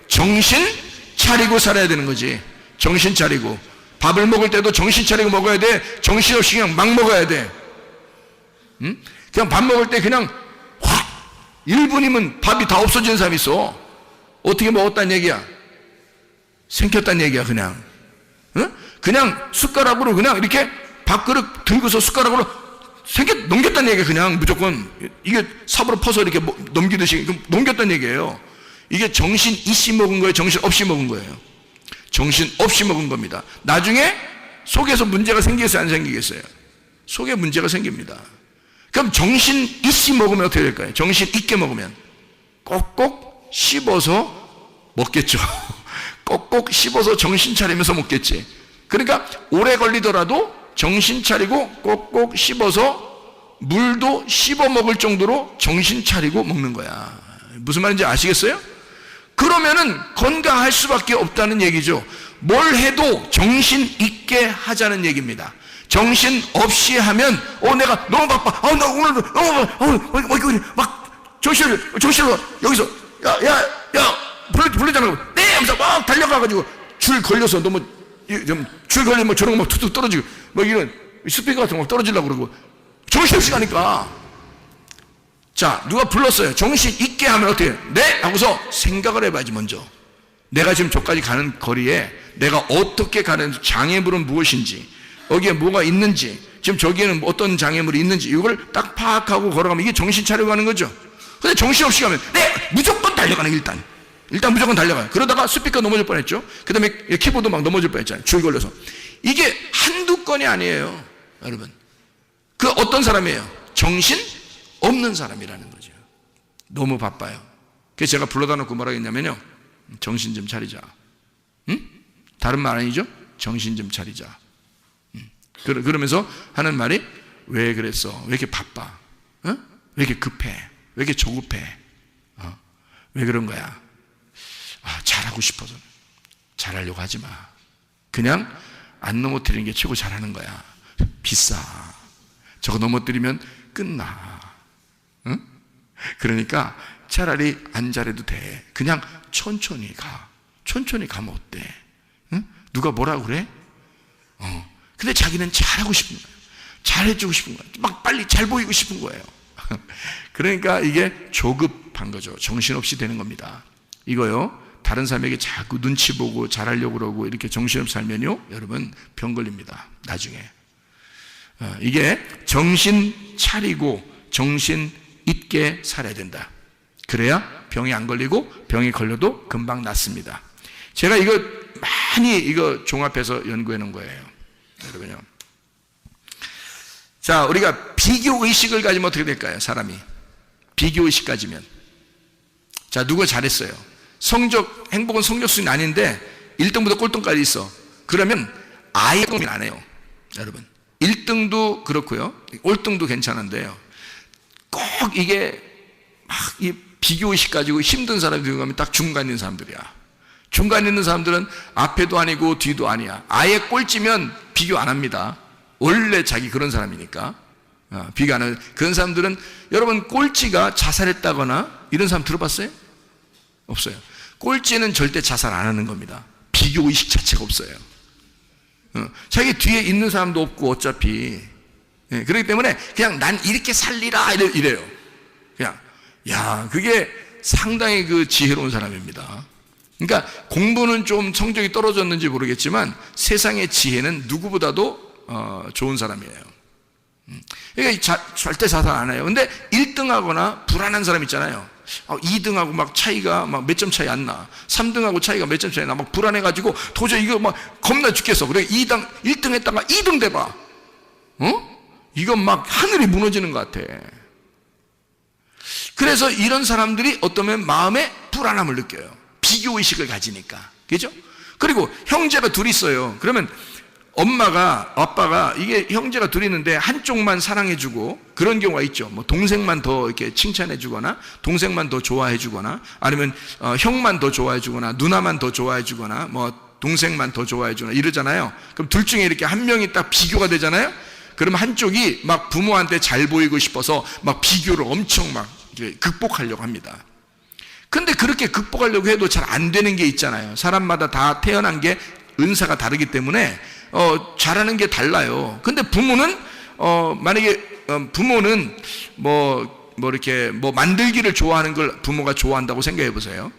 정신 차리고 살아야 되는 거지. 정신 차리고. 밥을 먹을 때도 정신 차리고 먹어야 돼. 정신없이 그냥 막 먹어야 돼. 응? 그냥 밥 먹을 때 그냥 확 1분이면 밥이 다 없어지는 사람이 있어. 어떻게 먹었다는 얘기야? 생겼다는 얘기야. 그냥 응? 그냥 숟가락으로 그냥 이렇게 밥그릇 들고서 숟가락으로 넘겼다는 얘기야. 그냥 무조건 이게 삽으로 퍼서 이렇게 넘기듯이 넘겼다는 얘기예요. 이게 정신 있이 먹은 거예요? 정신 없이 먹은 거예요? 정신 없이 먹은 겁니다. 나중에 속에서 문제가 생기겠어요? 안 생기겠어요? 속에 문제가 생깁니다. 그럼 정신 있이 먹으면 어떻게 될까요? 정신 있게 먹으면 꼭꼭 씹어서 먹겠죠. 꼭꼭 씹어서 정신 차리면서 먹겠지. 그러니까 오래 걸리더라도 정신 차리고 꼭꼭 씹어서 물도 씹어 먹을 정도로 정신 차리고 먹는 거야. 무슨 말인지 아시겠어요? 그러면은 건강할 수밖에 없다는 얘기죠. 뭘 해도 정신 있게 하자는 얘기입니다. 정신 없이 하면 내가 너무 바빠. 나 오늘 너무 막 정신을 여기서 야 불러잖아. 네 하면서 막 달려가가지고 줄 걸려서 너무 줄 걸리면 뭐 저런 거 막 툭툭 떨어지고 뭐 이런 스피커 같은 거 떨어지려고 그러고 정신없이 가니까. 자, 누가 불렀어요. 정신 있게 하면 어떻게 해요? 네? 하고서 생각을 해봐야지. 먼저 내가 지금 저까지 가는 거리에 내가 어떻게 가는 장애물은 무엇인지, 여기에 뭐가 있는지, 지금 저기에는 어떤 장애물이 있는지 이걸 딱 파악하고 걸어가면 이게 정신 차리고 가는 거죠. 근데 정신없이 가면 무조건 달려가는, 일단 무조건 달려가요. 그러다가 스피커 넘어질 뻔했죠. 그 다음에 키보드 막 넘어질 뻔했잖아요. 줄 걸려서. 이게 한두 건이 아니에요, 여러분. 그 어떤 사람이에요? 정신 없는 사람이라는 거죠. 너무 바빠요. 그래서 제가 불러다 놓고 뭐라고 했냐면요, 정신 좀 차리자. 응? 다른 말 아니죠? 정신 좀 차리자. 그러면서 하는 말이, 왜 그랬어? 왜 이렇게 바빠? 왜 이렇게 급해? 왜 이렇게 조급해? 왜 그런 거야? 잘하고 싶어서. 잘하려고 하지 마. 그냥 안 넘어뜨리는 게 최고 잘하는 거야. 비싸. 저거 넘어뜨리면 끝나. 응? 그러니까 차라리 안 잘해도 돼. 그냥 천천히 가. 천천히 가면 어때? 응? 누가 뭐라고 그래? 근데 자기는 잘하고 싶은 거예요. 잘해주고 싶은 거예요. 막 빨리 잘 보이고 싶은 거예요. 그러니까 이게 조급한 거죠. 정신없이 되는 겁니다. 이거요, 다른 사람에게 자꾸 눈치 보고 잘하려고 그러고 이렇게 정신없이 살면요, 여러분 병 걸립니다, 나중에. 이게 정신 차리고 정신 있게 살아야 된다. 그래야 병이 안 걸리고, 병이 걸려도 금방 낫습니다. 제가 이거 많이 종합해서 연구해 놓은 거예요, 여러분요. 자, 우리가 비교의식을 가지면 어떻게 될까요? 사람이 비교의식 가지면, 자, 누가 잘했어요, 행복은 성적 순위 아닌데 1등부터 꼴등까지 있어. 그러면 아예 고민 안 해요, 여러분. 1등도 그렇고요, 꼴등도 괜찮은데요, 꼭 이게 막 이 비교의식 가지고 힘든 사람들이 가면 딱 중간 있는 사람들이야. 중간 있는 사람들은 앞에도 아니고 뒤도 아니야. 아예 꼴찌면 비교 안 합니다. 원래 자기 그런 사람이니까. 비교 안 하는 그런 사람들은, 여러분, 꼴찌가 자살했다거나 이런 사람 들어봤어요? 없어요. 꼴찌는 절대 자살 안 하는 겁니다. 비교의식 자체가 없어요. 자기 뒤에 있는 사람도 없고 어차피. 그렇기 때문에 그냥 난 이렇게 살리라 이래요. 그냥, 야, 그게 상당히 지혜로운 사람입니다. 그러니까 공부는 좀 성적이 떨어졌는지 모르겠지만 세상의 지혜는 누구보다도 좋은 사람이에요. 그러니까 절대 자살 안 해요. 근데 1등하거나 불안한 사람 있잖아요. 2등하고 막 차이가 막 몇 점 차이 안 나. 3등하고 차이가 몇 점 차이 나. 막 불안해가지고 도저히 이거 막 겁나 죽겠어. 그래 1등 했다가 2등 돼봐. 이건 막 하늘이 무너지는 것 같아. 그래서 이런 사람들이 어떠면 마음에 불안함을 느껴요. 비교의식을 가지니까. 그죠? 그리고 형제가 둘이 있어요. 그러면 엄마가, 아빠가, 이게 형제가 둘이 있는데 한쪽만 사랑해주고 그런 경우가 있죠. 뭐 동생만 더 이렇게 칭찬해주거나, 동생만 더 좋아해주거나, 아니면 형만 더 좋아해주거나, 누나만 더 좋아해주거나, 뭐 동생만 더 좋아해주거나 이러잖아요. 그럼 둘 중에 이렇게 한 명이 딱 비교가 되잖아요. 그러면 한쪽이 막 부모한테 잘 보이고 싶어서 막 비교를 엄청 막 극복하려고 합니다. 근데 그렇게 극복하려고 해도 잘 안 되는 게 있잖아요. 사람마다 다 태어난 게 은사가 다르기 때문에 잘하는 게 달라요. 근데 부모는 만약에 부모는 이렇게 만들기를 좋아하는 걸 부모가 좋아한다고 생각해 보세요.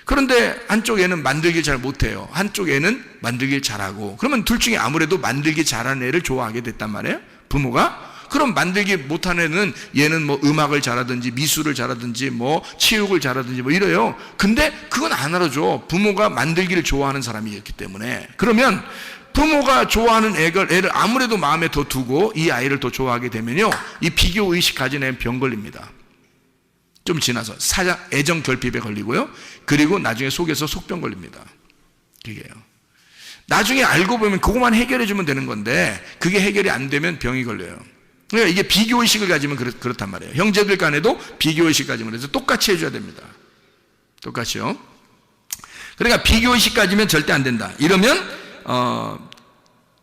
그런데 한쪽에는 만들기 잘 못해요. 한쪽에는 만들기 잘하고. 그러면 둘 중에 아무래도 만들기 잘하는 애를 좋아하게 됐단 말이에요, 부모가. 그럼 만들기 못하는 애는, 얘는 뭐 음악을 잘하든지 미술을 잘하든지 뭐 체육을 잘하든지 뭐 이래요. 근데 그건 안 알아줘. 부모가 만들기를 좋아하는 사람이었기 때문에. 그러면 부모가 좋아하는 애를 아무래도 마음에 더 두고 이 아이를 더 좋아하게 되면요, 이 비교의식 가진 애는 병 걸립니다. 좀 지나서 애정 결핍에 걸리고요, 그리고 나중에 속에서 속병 걸립니다. 그게요. 나중에 알고 보면 그것만 해결해 주면 되는 건데 그게 해결이 안 되면 병이 걸려요. 그러니까 이게 비교의식을 가지면 그렇단 말이에요. 형제들 간에도 비교의식 가지면 해서 똑같이 해줘야 됩니다. 똑같이요. 그러니까 비교의식 가지면 절대 안 된다. 이러면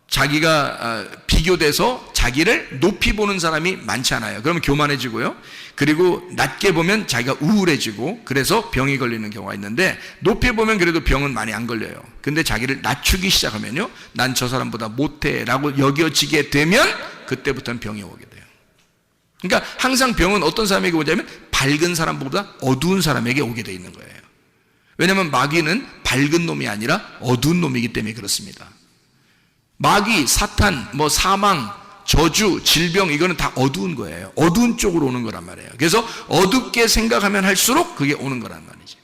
자기가 비교돼서 자기를 높이 보는 사람이 많지 않아요. 그러면 교만해지고요. 그리고 낮게 보면 자기가 우울해지고, 그래서 병이 걸리는 경우가 있는데, 높이 보면 그래도 병은 많이 안 걸려요. 근데 자기를 낮추기 시작하면요, 난 저 사람보다 못해 라고 여겨지게 되면 그때부터는 병이 오게 돼요. 그러니까 항상 병은 어떤 사람에게 오냐면 밝은 사람보다 어두운 사람에게 오게 돼 있는 거예요. 왜냐하면 마귀는 밝은 놈이 아니라 어두운 놈이기 때문에 그렇습니다. 마귀, 사탄, 사망, 저주, 질병, 이거는 다 어두운 거예요. 어두운 쪽으로 오는 거란 말이에요. 그래서 어둡게 생각하면 할수록 그게 오는 거란 말이죠.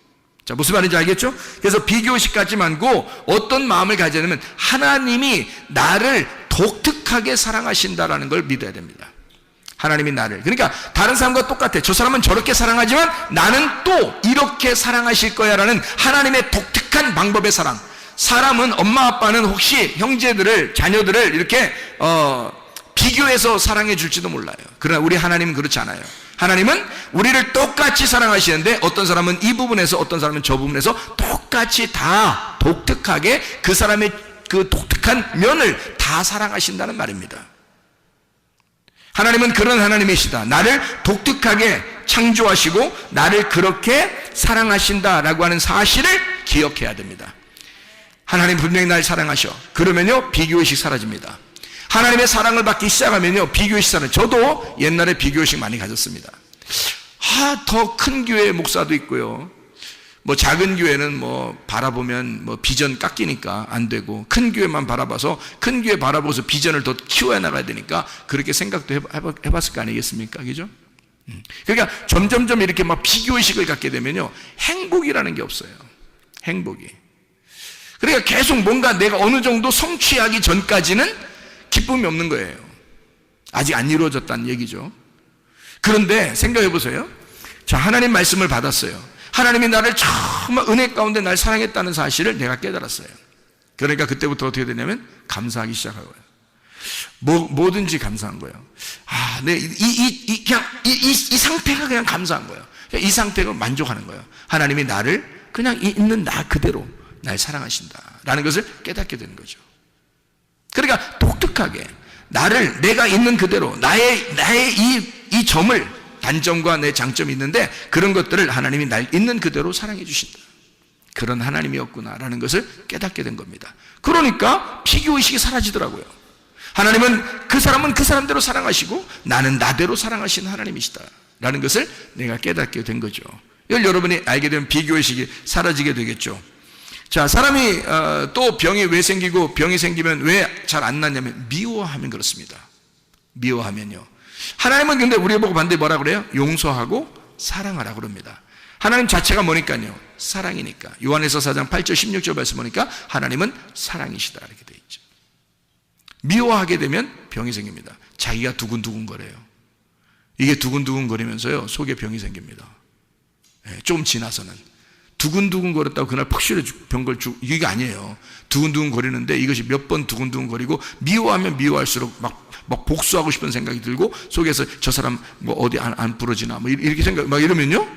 자, 무슨 말인지 알겠죠? 그래서 비교의식 갖지 말고 어떤 마음을 가져야 되냐면 하나님이 나를 독특하게 사랑하신다라는 걸 믿어야 됩니다. 하나님이 나를, 그러니까 다른 사람과 똑같아. 저 사람은 저렇게 사랑하지만 나는 또 이렇게 사랑하실 거야 라는 하나님의 독특한 방법의 사랑. 사람은, 엄마 아빠는 혹시 형제들을, 자녀들을 이렇게 비교해서 사랑해 줄지도 몰라요. 그러나 우리 하나님은 그렇지 않아요. 하나님은 우리를 똑같이 사랑하시는데 어떤 사람은 이 부분에서, 어떤 사람은 저 부분에서 똑같이 다 독특하게 그 사람의 그 독특한 면을 다 사랑하신다는 말입니다. 하나님은 그런 하나님이시다. 나를 독특하게 창조하시고 나를 그렇게 사랑하신다라고 하는 사실을 기억해야 됩니다. 하나님 분명히 날 사랑하셔. 그러면요, 비교의식 사라집니다. 하나님의 사랑을 받기 시작하면요, 비교의식 사라져요. 저도 옛날에 비교의식 많이 가졌습니다. 더 큰 교회 목사도 있고요. 작은 교회는 바라보면 비전 깎이니까 안 되고, 큰 교회만 바라봐서, 큰 교회 바라보고서 비전을 더 키워야 나가야 되니까 그렇게 생각도 해봤을 거 아니겠습니까? 그죠? 그러니까 점점점 이렇게 비교의식을 갖게 되면요, 행복이라는 게 없어요. 행복이. 그러니까 계속 뭔가 내가 어느 정도 성취하기 전까지는 기쁨이 없는 거예요. 아직 안 이루어졌다는 얘기죠. 그런데 생각해 보세요. 자, 하나님 말씀을 받았어요. 하나님이 나를 정말 은혜 가운데 날 사랑했다는 사실을 내가 깨달았어요. 그러니까 그때부터 어떻게 되냐면 감사하기 시작하고요. 뭐든지 감사한 거예요. 이 상태가 그냥 감사한 거예요. 이 상태가 만족하는 거예요. 하나님이 나를 그냥 있는 나 그대로 날 사랑하신다라는 것을 깨닫게 되는 거죠. 그러니까 독특하게 나를 내가 있는 그대로 나의 이 점을, 단점과 내 장점이 있는데 그런 것들을 하나님이 날 있는 그대로 사랑해 주신다. 그런 하나님이었구나라는 것을 깨닫게 된 겁니다. 그러니까 비교의식이 사라지더라고요. 하나님은 그 사람은 그 사람대로 사랑하시고 나는 나대로 사랑하시는 하나님이시다 라는 것을 내가 깨닫게 된 거죠. 이걸 여러분이 알게 되면 비교의식이 사라지게 되겠죠. 자, 사람이 또 병이 왜 생기고, 병이 생기면 왜 잘 안 낫냐면 미워하면 그렇습니다. 미워하면요. 하나님은 근데 우리 보고 반대에 뭐라 그래요? 용서하고 사랑하라 그럽니다. 하나님 자체가 뭐니까요? 사랑이니까. 요한에서 4장 8절 16절 말씀 보니까 하나님은 사랑이시다 이렇게 돼 있죠. 미워하게 되면 병이 생깁니다. 자기가 두근두근 거려요. 이게 두근두근 거리면서요, 속에 병이 생깁니다. 좀 지나서는 두근두근 거렸다고 그날 푹실해 병걸 주고, 이게 아니에요. 두근두근 거리는데 이것이 몇 번 두근두근 거리고, 미워하면 미워할수록 막 복수하고 싶은 생각이 들고, 속에서 저 사람 어디 안 부러지나 이렇게 생각 이러면요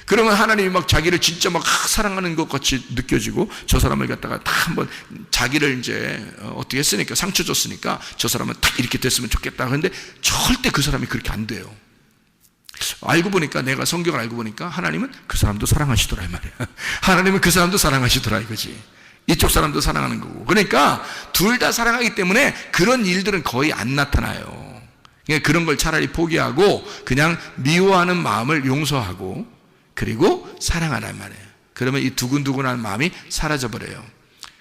그러면 하나님이 자기를 진짜 사랑하는 것 같이 느껴지고, 저 사람을 갖다가 딱 한번 자기를 이제 어떻게 했으니까, 상처 줬으니까 저 사람은 딱 이렇게 됐으면 좋겠다. 그런데 절대 그 사람이 그렇게 안 돼요. 알고 보니까, 내가 성경을 알고 보니까 하나님은 그 사람도 사랑하시더라 이 말이야. 하나님은 그 사람도 사랑하시더라 이거지. 이쪽 사람도 사랑하는 거고. 그러니까 둘 다 사랑하기 때문에 그런 일들은 거의 안 나타나요. 그러니까 그런 걸 차라리 포기하고 그냥 미워하는 마음을 용서하고 그리고 사랑하란 말이에요. 그러면 이 두근두근한 마음이 사라져버려요.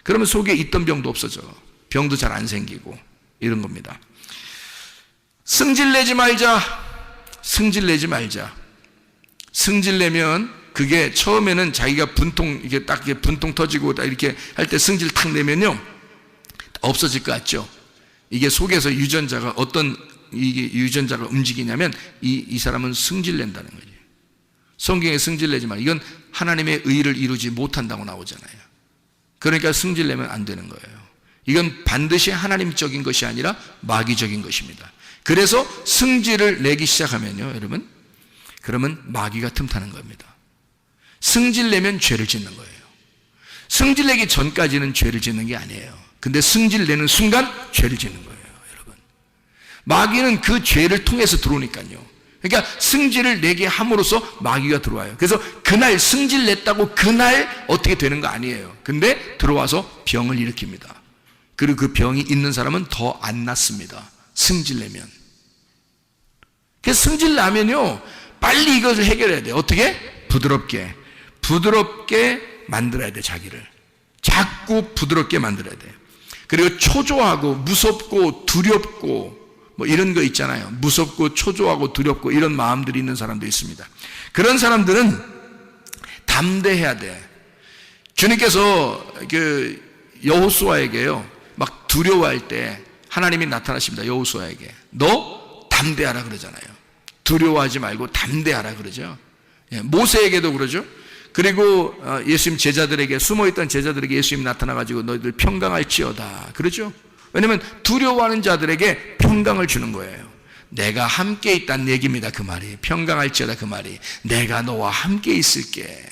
그러면 속에 있던 병도 없어져. 병도 잘 안 생기고 이런 겁니다. 승질내지 말자. 승질내지 말자. 승질내면 그게 처음에는 자기가 이게 딱 분통 터지고 딱 이렇게 할 때 승질 탁 내면요, 없어질 것 같죠? 이게 속에서 유전자가 이게 유전자가 움직이냐면 이 사람은 승질낸다는 거죠. 성경에 승질내지 마. 이건 하나님의 의를 이루지 못한다고 나오잖아요. 그러니까 승질내면 안 되는 거예요. 이건 반드시 하나님적인 것이 아니라 마귀적인 것입니다. 그래서 승질을 내기 시작하면요, 여러분, 그러면 마귀가 틈타는 겁니다. 승질 내면 죄를 짓는 거예요. 승질 내기 전까지는 죄를 짓는 게 아니에요. 근데 승질 내는 순간 죄를 짓는 거예요, 여러분. 마귀는 그 죄를 통해서 들어오니까요. 그러니까 승질을 내게 함으로써 마귀가 들어와요. 그래서 그날 승질 냈다고 그날 어떻게 되는 거 아니에요. 근데 들어와서 병을 일으킵니다. 그리고 그 병이 있는 사람은 더 안 낫습니다. 승질 내면. 그래서 승질 나면요, 빨리 이것을 해결해야 돼요. 어떻게? 부드럽게 부드럽게 만들어야 돼, 자기를. 자꾸 부드럽게 만들어야 돼. 그리고 초조하고 무섭고 두렵고 뭐 이런 거 있잖아요. 무섭고 초조하고 두렵고 이런 마음들이 있는 사람도 있습니다. 그런 사람들은 담대해야 돼. 주님께서 그 여호수아에게요, 막 두려워할 때 하나님이 나타나십니다. 여호수아에게 너 담대하라 그러잖아요. 두려워하지 말고 담대하라 그러죠. 모세에게도 그러죠. 그리고 예수님 제자들에게, 숨어있던 제자들에게 예수님이 나타나가지고 너희들 평강할지어다 그러죠. 왜냐하면 두려워하는 자들에게 평강을 주는 거예요. 내가 함께 있다는 얘기입니다. 그 말이 평강할지어다. 그 말이 내가 너와 함께 있을게.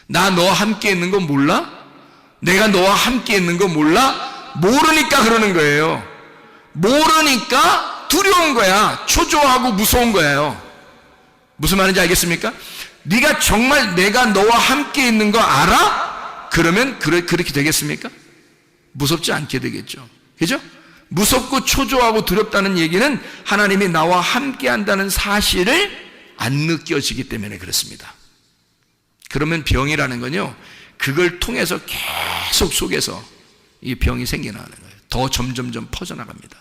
나 너와 함께 있는 거 몰라? 내가 너와 함께 있는 거 몰라? 모르니까 그러는 거예요. 모르니까 두려운 거야. 초조하고 무서운 거예요. 무슨 말인지 알겠습니까? 네가 정말 내가 너와 함께 있는 거 알아? 그러면 그렇게 되겠습니까? 무섭지 않게 되겠죠. 그죠? 무섭고 초조하고 두렵다는 얘기는 하나님이 나와 함께 한다는 사실을 안 느껴지기 때문에 그렇습니다. 그러면 병이라는 건요, 그걸 통해서 계속 속에서 이 병이 생겨나는 거예요. 더 점점점 퍼져나갑니다.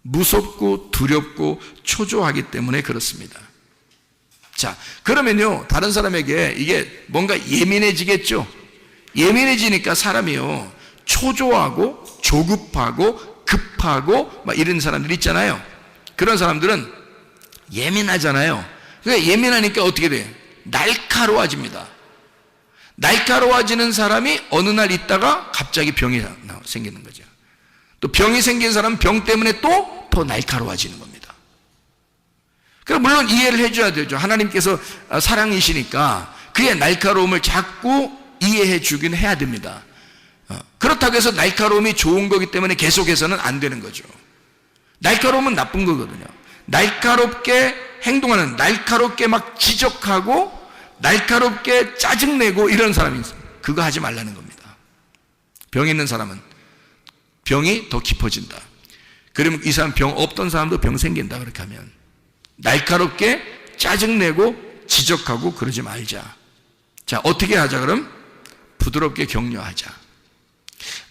무섭고 두렵고 초조하기 때문에 그렇습니다. 자, 그러면요, 다른 사람에게 이게 뭔가 예민해지겠죠? 예민해지니까 사람이요, 초조하고 조급하고 급하고 막 이런 사람들 있잖아요. 그런 사람들은 예민하잖아요. 그러니까 예민하니까 어떻게 돼요? 날카로워집니다. 날카로워지는 사람이 어느 날 있다가 갑자기 병이 생기는 거죠. 또 병이 생긴 사람은 병 때문에 또 더 날카로워지는 겁니다. 그럼 물론 이해를 해줘야 되죠. 하나님께서 사랑이시니까 그의 날카로움을 자꾸 이해해 주긴 해야 됩니다. 그렇다고 해서 날카로움이 좋은 거기 때문에 계속해서는 안 되는 거죠. 날카로움은 나쁜 거거든요. 날카롭게 행동하는, 날카롭게 막 지적하고 날카롭게 짜증내고 이런 사람이 있어요. 그거 하지 말라는 겁니다. 병 있는 사람은 병이 더 깊어진다. 그러면 이 사람 병 없던 사람도 병 생긴다. 그렇게 하면 날카롭게 짜증내고 지적하고 그러지 말자. 자, 어떻게 하자 그럼? 부드럽게 격려하자.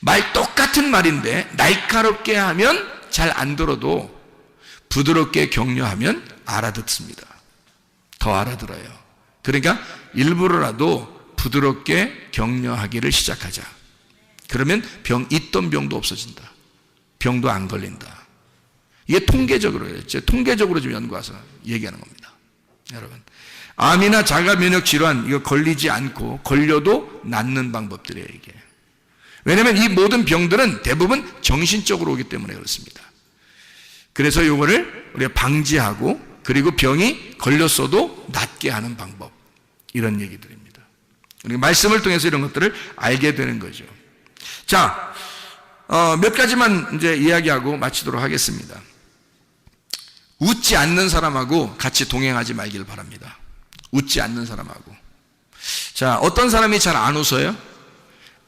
말 똑같은 말인데 날카롭게 하면 잘 안 들어도 부드럽게 격려하면 알아듣습니다. 더 알아들어요. 그러니까 일부러라도 부드럽게 격려하기를 시작하자. 그러면 병 있던 병도 없어진다. 병도 안 걸린다. 이게 통계적으로요. 통계적으로 좀 연구해서 얘기하는 겁니다. 여러분, 암이나 자가 면역 질환 이거 걸리지 않고 걸려도 낫는 방법들이에요. 이게. 왜냐하면 이 모든 병들은 대부분 정신적으로 오기 때문에 그렇습니다. 그래서 이거를 우리가 방지하고 그리고 병이 걸렸어도 낫게 하는 방법, 이런 얘기들입니다. 우리가 말씀을 통해서 이런 것들을 알게 되는 거죠. 자, 몇 가지만 이제 이야기하고 마치도록 하겠습니다. 웃지 않는 사람하고 같이 동행하지 말길 바랍니다. 웃지 않는 사람하고. 자, 어떤 사람이 잘 안 웃어요?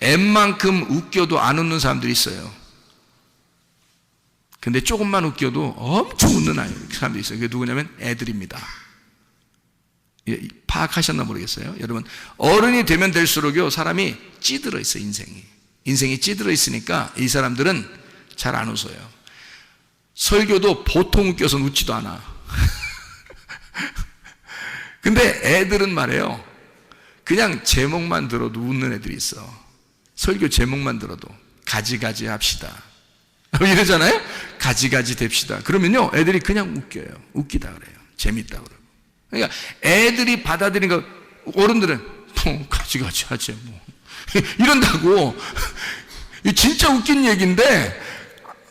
웬만큼 웃겨도 안 웃는 사람들이 있어요. 근데 조금만 웃겨도 엄청 웃는 사람들이 있어요. 그게 누구냐면 애들입니다. 파악하셨나 모르겠어요. 여러분, 어른이 되면 될수록요, 사람이 찌들어 있어요. 인생이 찌들어 있으니까 이 사람들은 잘 안 웃어요. 설교도 보통 웃겨서 웃지도 않아. 근데 애들은 말이에요, 그냥 제목만 들어도 웃는 애들이 있어. 설교 제목만 들어도 가지가지 합시다 이러잖아요. 가지가지 됩시다. 그러면요, 애들이 그냥 웃겨요. 웃기다 그래요. 재밌다 그러고. 그러니까 애들이 받아들이는 거, 어른들은 뭐 가지가지 하지 뭐 이런다고. 진짜 웃긴 얘기인데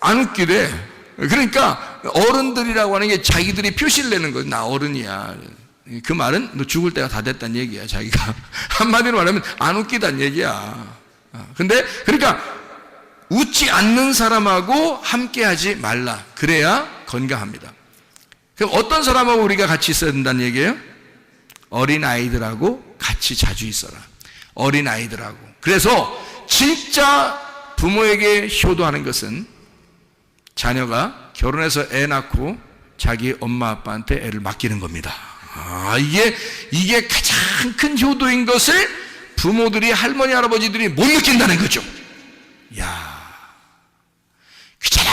안 웃기대. 그러니까 어른들이라고 하는 게 자기들이 표시를 내는 거예요. 나 어른이야. 그 말은 너 죽을 때가 다 됐다는 얘기야. 자기가 한마디로 말하면 안 웃기다는 얘기야. 근데 그러니까 웃지 않는 사람하고 함께하지 말라. 그래야 건강합니다. 그럼 어떤 사람하고 우리가 같이 있어야 된다는 얘기예요? 어린 아이들하고 같이 자주 있어라. 어린 아이들하고. 그래서 진짜 부모에게 효도하는 것은 자녀가 결혼해서 애 낳고 자기 엄마 아빠한테 애를 맡기는 겁니다. 이게 가장 큰 효도인 것을 부모들이, 할머니, 할아버지들이 못 느낀다는 거죠. 야, 귀찮아.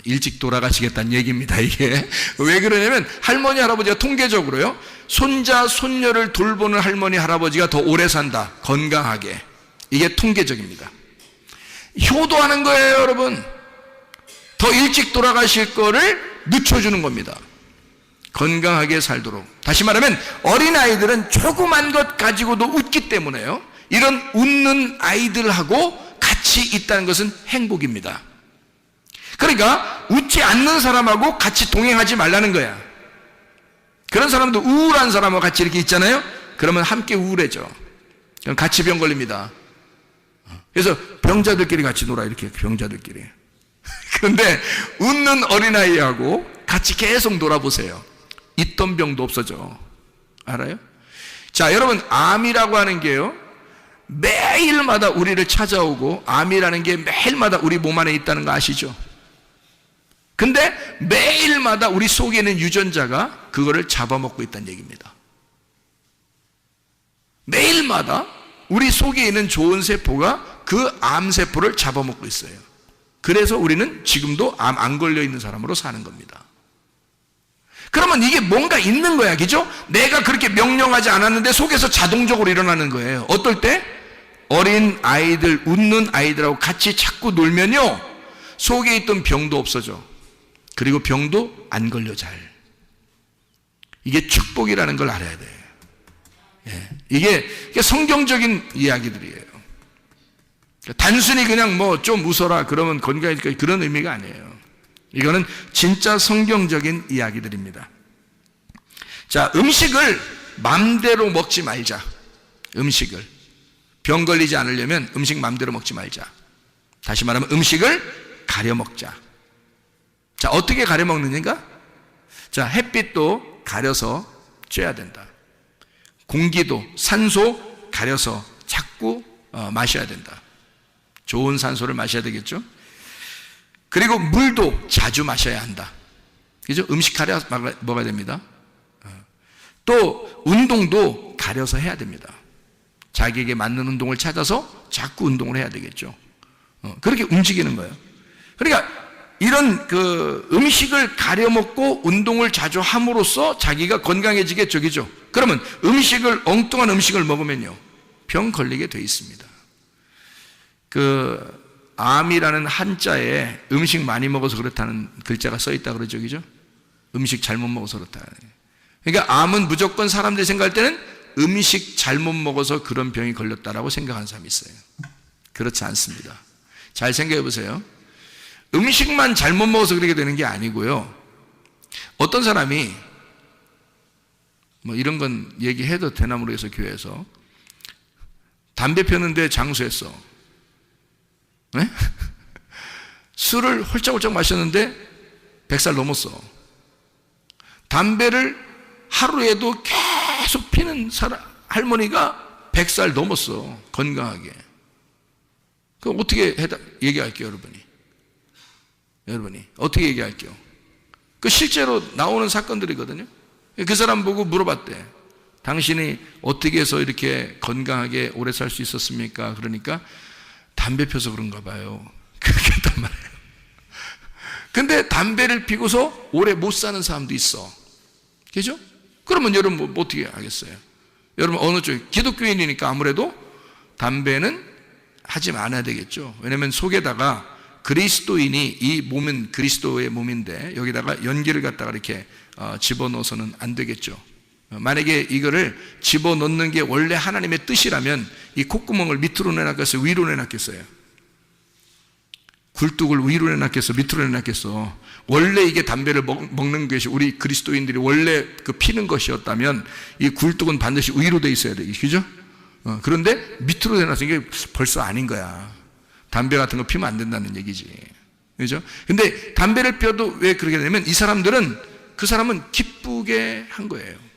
일찍 돌아가시겠다는 얘기입니다. 이게 왜 그러냐면 할머니, 할아버지가 통계적으로요, 손자, 손녀를 돌보는 할머니, 할아버지가 더 오래 산다, 건강하게. 이게 통계적입니다. 효도하는 거예요, 여러분. 더 일찍 돌아가실 거를 늦춰주는 겁니다. 건강하게 살도록. 다시 말하면 어린아이들은 조그만 것 가지고도 웃기 때문에요, 이런 웃는 아이들하고 같이 있다는 것은 행복입니다. 그러니까 웃지 않는 사람하고 같이 동행하지 말라는 거야. 그런 사람도 우울한 사람하고 같이 이렇게 있잖아요. 그러면 함께 우울해져. 그럼 같이 병 걸립니다. 그래서 병자들끼리 같이 놀아, 이렇게 병자들끼리. 그런데 웃는 어린아이하고 같이 계속 놀아보세요. 있던 병도 없어져. 알아요? 자, 여러분, 암이라고 하는 게요, 매일마다 우리를 찾아오고, 암이라는 게 매일마다 우리 몸 안에 있다는 거 아시죠? 근데 매일마다 우리 속에 있는 유전자가 그거를 잡아먹고 있다는 얘기입니다. 매일마다 우리 속에 있는 좋은 세포가 그 암세포를 잡아먹고 있어요. 그래서 우리는 지금도 암 안 걸려 있는 사람으로 사는 겁니다. 그러면 이게 뭔가 있는 거야, 그죠? 내가 그렇게 명령하지 않았는데 속에서 자동적으로 일어나는 거예요. 어떨 때? 어린 아이들, 웃는 아이들하고 같이 자꾸 놀면요, 속에 있던 병도 없어져. 그리고 병도 안 걸려, 잘. 이게 축복이라는 걸 알아야 돼. 예. 이게 성경적인 이야기들이에요. 단순히 그냥 뭐 좀 웃어라 그러면 건강해질까, 그런 의미가 아니에요. 이거는 진짜 성경적인 이야기들입니다. 자, 음식을 맘대로 먹지 말자. 음식을 병 걸리지 않으려면 음식 맘대로 먹지 말자. 다시 말하면 음식을 가려 먹자. 자, 어떻게 가려 먹느냐가? 자, 햇빛도 가려서 쬐야 된다. 공기도, 산소 가려서 자꾸 마셔야 된다. 좋은 산소를 마셔야 되겠죠? 그리고 물도 자주 마셔야 한다. 그죠? 음식 가려 먹어야 됩니다. 또 운동도 가려서 해야 됩니다. 자기에게 맞는 운동을 찾아서 자꾸 운동을 해야 되겠죠. 그렇게 움직이는 거예요. 그러니까 이런 그 음식을 가려 먹고 운동을 자주 함으로써 자기가 건강해지겠죠, 그죠? 그러면 엉뚱한 음식을 먹으면요, 병 걸리게 돼 있습니다. 암이라는 한자에 음식 많이 먹어서 그렇다는 글자가 써 있다 그러죠, 그죠? 음식 잘못 먹어서 그렇다. 그러니까 암은 무조건 사람들이 생각할 때는 음식 잘못 먹어서 그런 병이 걸렸다라고 생각하는 사람이 있어요. 그렇지 않습니다. 잘 생각해 보세요. 음식만 잘못 먹어서 그렇게 되는 게 아니고요, 어떤 사람이 뭐 이런 건 얘기해도 되나 모르겠어, 교회에서 담배 폈는데 장수했어. 네? 술을 홀짝홀짝 마셨는데 100살 넘었어. 담배를 하루에도 계속 피는 할머니가 100살 넘었어, 건강하게. 그럼 어떻게 얘기할게요, 여러분이 어떻게 얘기할게요? 그 실제로 나오는 사건들이거든요. 그 사람 보고 물어봤대. 당신이 어떻게 해서 이렇게 건강하게 오래 살 수 있었습니까? 그러니까 담배 펴서 그런가 봐요. 그렇게 했단 말이에요. 근데 담배를 피고서 오래 못 사는 사람도 있어. 그죠? 그러면 여러분 뭐 어떻게 하겠어요? 여러분 어느 쪽? 기독교인이니까 아무래도 담배는 하지 말아야 되겠죠. 왜냐하면 속에다가 그리스도인이, 이 몸은 그리스도의 몸인데 여기다가 연기를 갖다가 이렇게 집어넣어서는 안 되겠죠. 만약에 이거를 집어넣는 게 원래 하나님의 뜻이라면 이 콧구멍을 밑으로 내놨겠어요, 위로 내놨겠어요? 굴뚝을 위로 내놨겠어, 밑으로 내놨겠어? 원래 이게 담배를 먹는 것이 우리 그리스도인들이 원래 그 피는 것이었다면 이 굴뚝은 반드시 위로 돼 있어야 되겠죠, 그죠? 그런데 밑으로 내놔서 이게 벌써 아닌 거야. 담배 같은 거 피면 안 된다는 얘기지, 그죠? 근데 담배를 피워도 왜 그렇게 되냐면 그 사람은 기쁘게 한 거예요.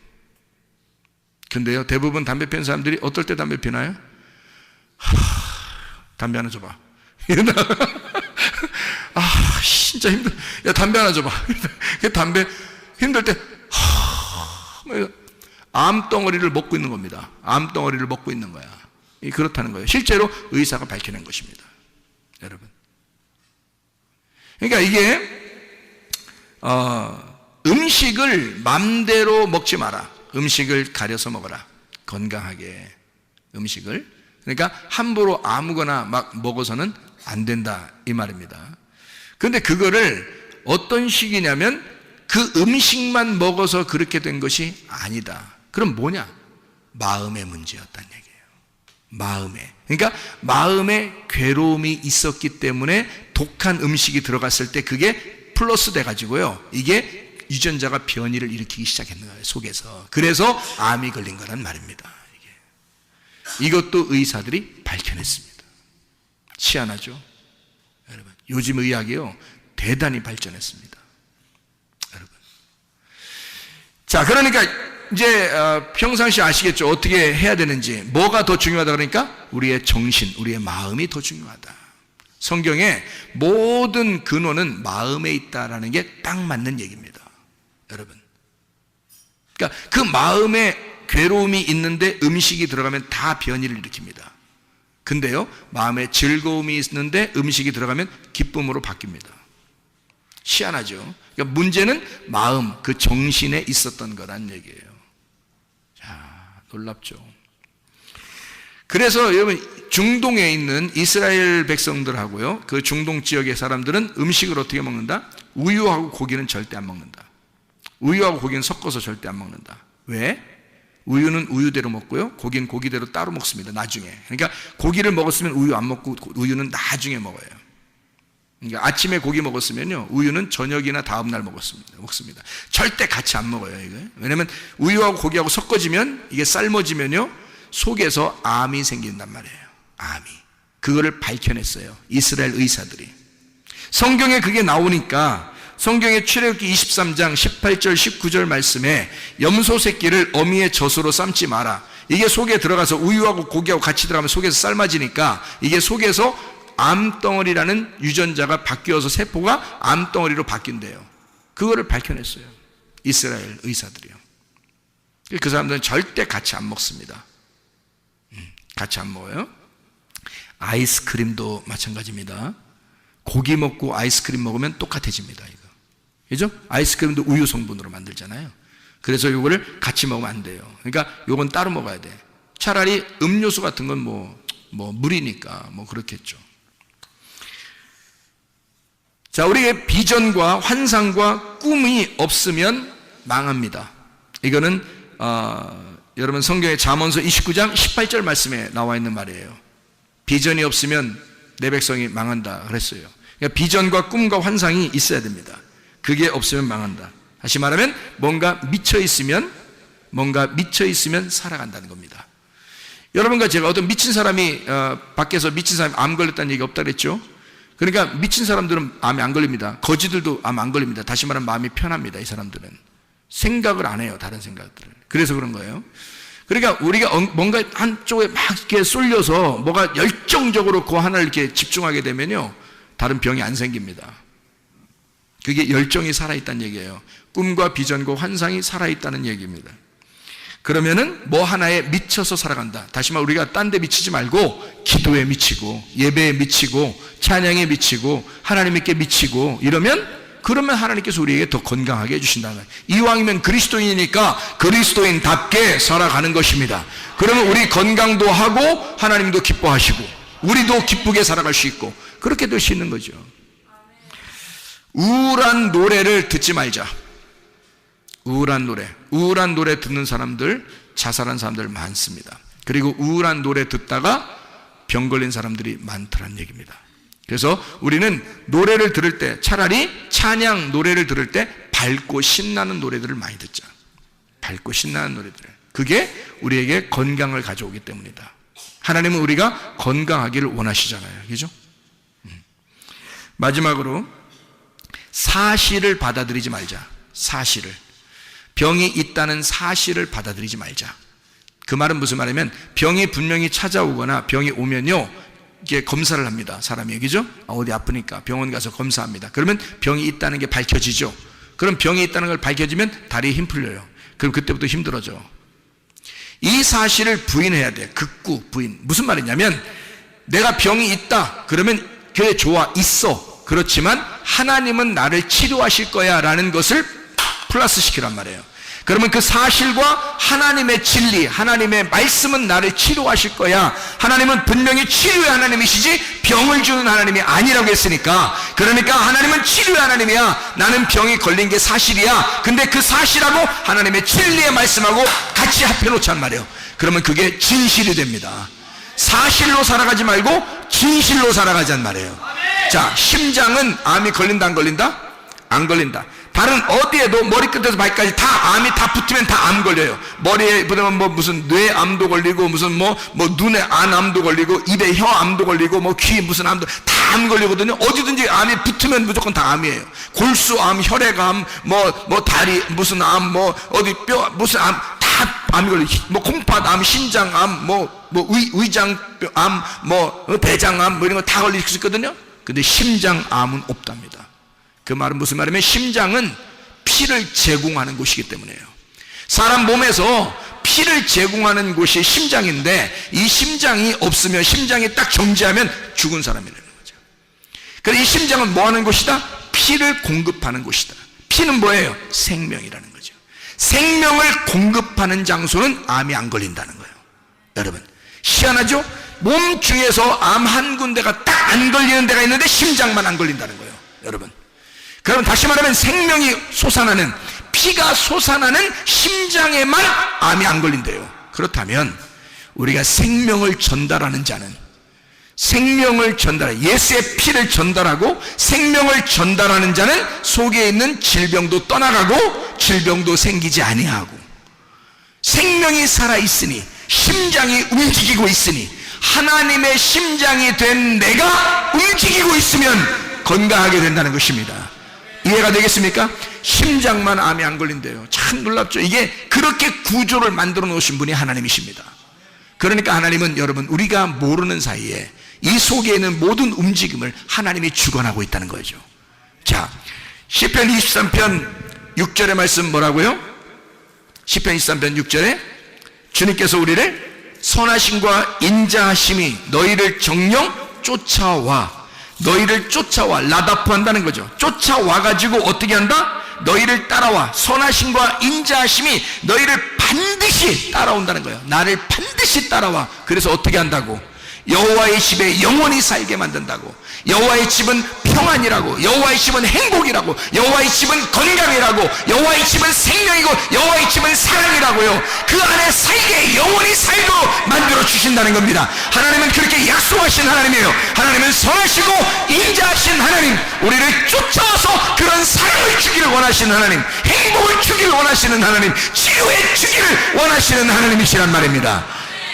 근데요, 대부분 담배 피는 사람들이 어떨 때 담배 피나요? 담배 하나 줘봐. 진짜 힘들어. 야, 담배 하나 줘봐. 담배 힘들 때, 암덩어리를 먹고 있는 겁니다. 암덩어리를 먹고 있는 거야. 그렇다는 거예요. 실제로 의사가 밝혀낸 것입니다. 여러분. 그러니까 이게 음식을 맘대로 먹지 마라. 음식을 가려서 먹어라. 건강하게 음식을. 그러니까 함부로 아무거나 막 먹어서는 안 된다 이 말입니다. 그런데 그거를 어떤 식이냐면 그 음식만 먹어서 그렇게 된 것이 아니다. 그럼 뭐냐? 마음의 문제였단 얘기예요. 마음에. 그러니까 마음에 괴로움이 있었기 때문에 독한 음식이 들어갔을 때 그게 플러스 돼가지고요. 이게 유전자가 변이를 일으키기 시작했는 거예요. 속에서. 그래서 암이 걸린 거란 말입니다. 이것도 의사들이 밝혀냈습니다. 희한하죠? 여러분, 요즘 의학이요 대단히 발전했습니다. 여러분. 자, 그러니까 이제 평상시 아시겠죠? 어떻게 해야 되는지. 뭐가 더 중요하다 그러니까 우리의 정신, 우리의 마음이 더 중요하다. 성경에 모든 근원은 마음에 있다라는 게 딱 맞는 얘기입니다. 여러분. 그러니까 그 마음에 괴로움이 있는데 음식이 들어가면 다 변이를 일으킵니다. 근데요, 마음에 즐거움이 있는데 음식이 들어가면 기쁨으로 바뀝니다. 희한하죠? 그러니까 문제는 마음, 그 정신에 있었던 거란 얘기예요. 자, 놀랍죠? 그래서 여러분, 중동에 있는 이스라엘 백성들하고요, 그 중동 지역의 사람들은 음식을 어떻게 먹는다? 우유하고 고기는 절대 안 먹는다. 우유하고 고기는 섞어서 절대 안 먹는다. 왜? 우유는 우유대로 먹고요, 고기는 고기대로 따로 먹습니다. 나중에. 그러니까 고기를 먹었으면 우유 안 먹고 우유는 나중에 먹어요. 그러니까 아침에 고기 먹었으면요, 우유는 저녁이나 다음날 먹습니다. 절대 같이 안 먹어요, 이거. 왜냐면 우유하고 고기하고 섞어지면, 이게 삶아지면요, 속에서 암이 생긴단 말이에요. 암이. 그거를 밝혀냈어요. 이스라엘 의사들이. 성경에 그게 나오니까 성경의 출애굽기 23장 18절 19절 말씀에 염소 새끼를 어미의 젖으로 삶지 마라. 이게 속에 들어가서 우유하고 고기하고 같이 들어가면 속에서 삶아지니까 이게 속에서 암덩어리라는 유전자가 바뀌어서 세포가 암덩어리로 바뀐대요. 그거를 밝혀냈어요. 이스라엘 의사들이요. 그 사람들은 절대 같이 안 먹습니다. 같이 안 먹어요. 아이스크림도 마찬가지입니다. 고기 먹고 아이스크림 먹으면 똑같아집니다. 이거. 그죠? 아이스크림도 우유 성분으로 만들잖아요. 그래서 이거를 같이 먹으면 안 돼요. 그러니까 이건 따로 먹어야 돼. 차라리 음료수 같은 건 뭐 물이니까 뭐 그렇겠죠. 자, 우리의 비전과 환상과 꿈이 없으면 망합니다. 이거는 여러분 성경의 잠언서 29장 18절 말씀에 나와 있는 말이에요. 비전이 없으면 내 백성이 망한다 그랬어요. 그러니까 비전과 꿈과 환상이 있어야 됩니다. 그게 없으면 망한다. 다시 말하면 뭔가 미쳐 있으면 살아간다는 겁니다. 여러분과 제가 어떤 미친 사람이 밖에서 미친 사람이 암 걸렸다는 얘기 없다 그랬죠? 그러니까 미친 사람들은 암이 안 걸립니다. 거지들도 암 안 걸립니다. 다시 말하면 마음이 편합니다. 이 사람들은 생각을 안 해요. 다른 생각들을. 그래서 그런 거예요. 그러니까 우리가 뭔가 한쪽에 막 이렇게 쏠려서 뭐가 열정적으로 그 하나를 이렇게 집중하게 되면요, 다른 병이 안 생깁니다. 그게 열정이 살아있다는 얘기예요. 꿈과 비전과 환상이 살아있다는 얘기입니다. 그러면은 뭐 하나에 미쳐서 살아간다. 다시 말해 우리가 딴 데 미치지 말고 기도에 미치고 예배에 미치고 찬양에 미치고 하나님께 미치고 그러면 하나님께서 우리에게 더 건강하게 해주신다는 거예요. 이왕이면 그리스도인이니까 그리스도인답게 살아가는 것입니다. 그러면 우리 건강도 하고 하나님도 기뻐하시고 우리도 기쁘게 살아갈 수 있고 그렇게 될 수 있는 거죠. 우울한 노래를 듣지 말자. 우울한 노래 듣는 사람들, 자살한 사람들 많습니다. 그리고 우울한 노래 듣다가 병 걸린 사람들이 많더란 얘기입니다. 그래서 우리는 노래를 들을 때 차라리 찬양 노래를 들을 때 밝고 신나는 노래들을 많이 듣자. 밝고 신나는 노래들. 그게 우리에게 건강을 가져오기 때문이다. 하나님은 우리가 건강하기를 원하시잖아요. 그죠? 마지막으로 사실을 받아들이지 말자. 사실을. 병이 있다는 사실을 받아들이지 말자. 그 말은 무슨 말이냐면 병이 분명히 찾아오거나 병이 오면요, 이게 검사를 합니다. 사람이. 그죠? 어디 아프니까 병원 가서 검사합니다. 그러면 병이 있다는 게 밝혀지죠. 그럼 병이 있다는 걸 밝혀지면 다리에 힘 풀려요. 그럼 그때부터 힘들어져. 이 사실을 부인해야 돼. 극구 부인. 무슨 말이냐면 내가 병이 있다 그러면 그래 좋아 있어. 그렇지만 하나님은 나를 치료하실 거야 라는 것을 플러스 시키란 말이에요. 그러면 그 사실과 하나님의 진리, 하나님의 말씀은 나를 치료하실 거야. 하나님은 분명히 치료의 하나님이시지 병을 주는 하나님이 아니라고 했으니까, 그러니까 하나님은 치료의 하나님이야. 나는 병이 걸린 게 사실이야. 근데 그 사실하고 하나님의 진리의 말씀하고 같이 합해놓자는 말이에요. 그러면 그게 진실이 됩니다. 사실로 살아가지 말고 진실로 살아가자는 말이에요. 자, 심장은 암이 걸린다 안 걸린다? 안 걸린다. 다른 어디에도 머리끝에서 발끝까지 다 암이 다 붙으면 다 암 걸려요. 머리에 붙으면 뭐 무슨 뇌암도 걸리고 무슨 뭐 눈에 안암도 걸리고 입에 혀암도 걸리고 뭐 귀 무슨 암도 다 암 걸리거든요. 어디든지 암이 붙으면 무조건 다 암이에요. 골수암, 혈액암, 뭐 다리 무슨 암, 뭐 어디 뼈 무슨 암 다 암이 걸려. 뭐 콩팥암, 신장암, 위장암, 대장암 뭐 이런 거 다 걸릴 수 있거든요. 근데 심장암은 없답니다. 그 말은 무슨 말이냐면 심장은 피를 제공하는 곳이기 때문에요. 사람 몸에서 피를 제공하는 곳이 심장인데 이 심장이 없으면, 심장이 딱 정지하면 죽은 사람이라는 거죠. 그래서 이 심장은 뭐 하는 곳이다? 피를 공급하는 곳이다. 피는 뭐예요? 생명이라는 거죠. 생명을 공급하는 장소는 암이 안 걸린다는 거예요. 여러분 희한하죠? 몸 중에서 암 한 군데가 딱 안 걸리는 데가 있는데 심장만 안 걸린다는 거예요. 여러분, 그럼 다시 말하면 생명이 솟아나는, 피가 솟아나는 심장에만 암이 안 걸린대요. 그렇다면 우리가 생명을 전달하는 자는, 생명을 전달하는, 예수의 피를 전달하고 생명을 전달하는 자는 속에 있는 질병도 떠나가고 질병도 생기지 아니하고, 생명이 살아있으니 심장이 움직이고 있으니 하나님의 심장이 된 내가 움직이고 있으면 건강하게 된다는 것입니다. 이해가 되겠습니까? 심장만 암이 안 걸린대요. 참 놀랍죠. 이게 그렇게 구조를 만들어 놓으신 분이 하나님이십니다. 그러니까 하나님은 여러분 우리가 모르는 사이에 이 속에 있는 모든 움직임을 하나님이 주관하고 있다는 거죠. 자, 시편 23편 6절의 말씀 뭐라고요? 시편 23편 6절에 주님께서 우리를 선하심과 인자하심이 너희를 정령 쫓아와, 너희를 쫓아와, 라다프 한다는 거죠. 쫓아와 가지고 어떻게 한다? 너희를 따라와. 선하심과 인자하심이 너희를 반드시 따라온다는 거예요. 나를 반드시 따라와. 그래서 어떻게 한다고? 여호와의 집에 영원히 살게 만든다고. 여호와의 집은 평안이라고, 여호와의 집은 행복이라고, 여호와의 집은 건강이라고, 여호와의 집은 생명이고, 여호와의 집은 사랑이라고요. 그 안에 살게, 영원히 살도록 만들어 주신다는 겁니다. 하나님은 그렇게 약속하신 하나님이에요. 하나님은 선하시고 인자하신 하나님, 우리를 쫓아와서 그런 사랑을 주기를 원하시는 하나님, 행복을 주기를 원하시는 하나님, 치유해 주기를 원하시는 하나님이시란 말입니다.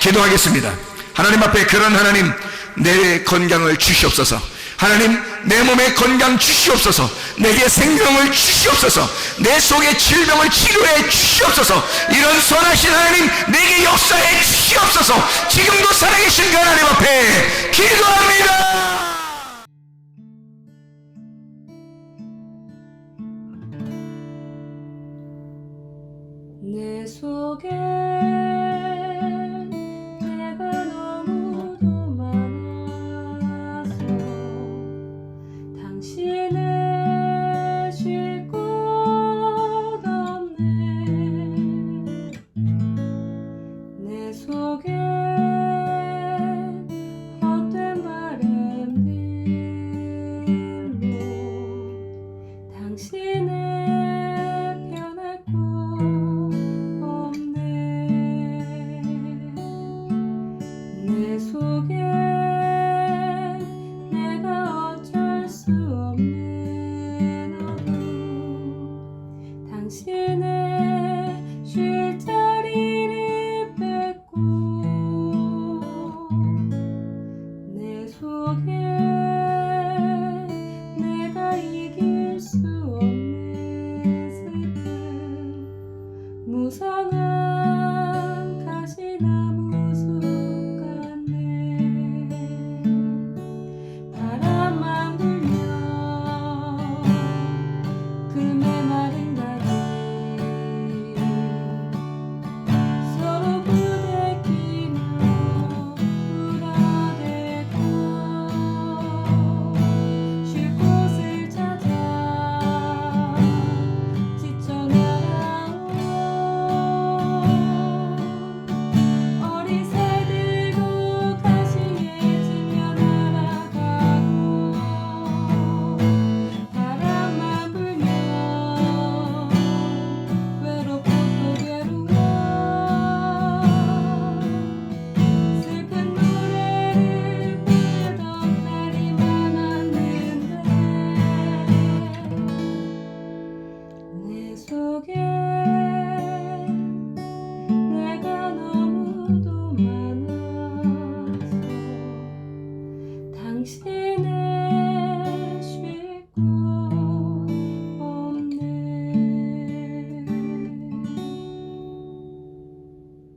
기도하겠습니다. 하나님 앞에 그런 하나님, 내 건강을 주시옵소서. 하나님, 내 몸에 건강 주시옵소서. 내게 생명을 주시옵소서. 내 속의 질병을 치료해 주시옵소서. 이런 선하신 하나님, 내게 역사해 주시옵소서. 지금도 살아계신 그 하나님 앞에 기도합니다.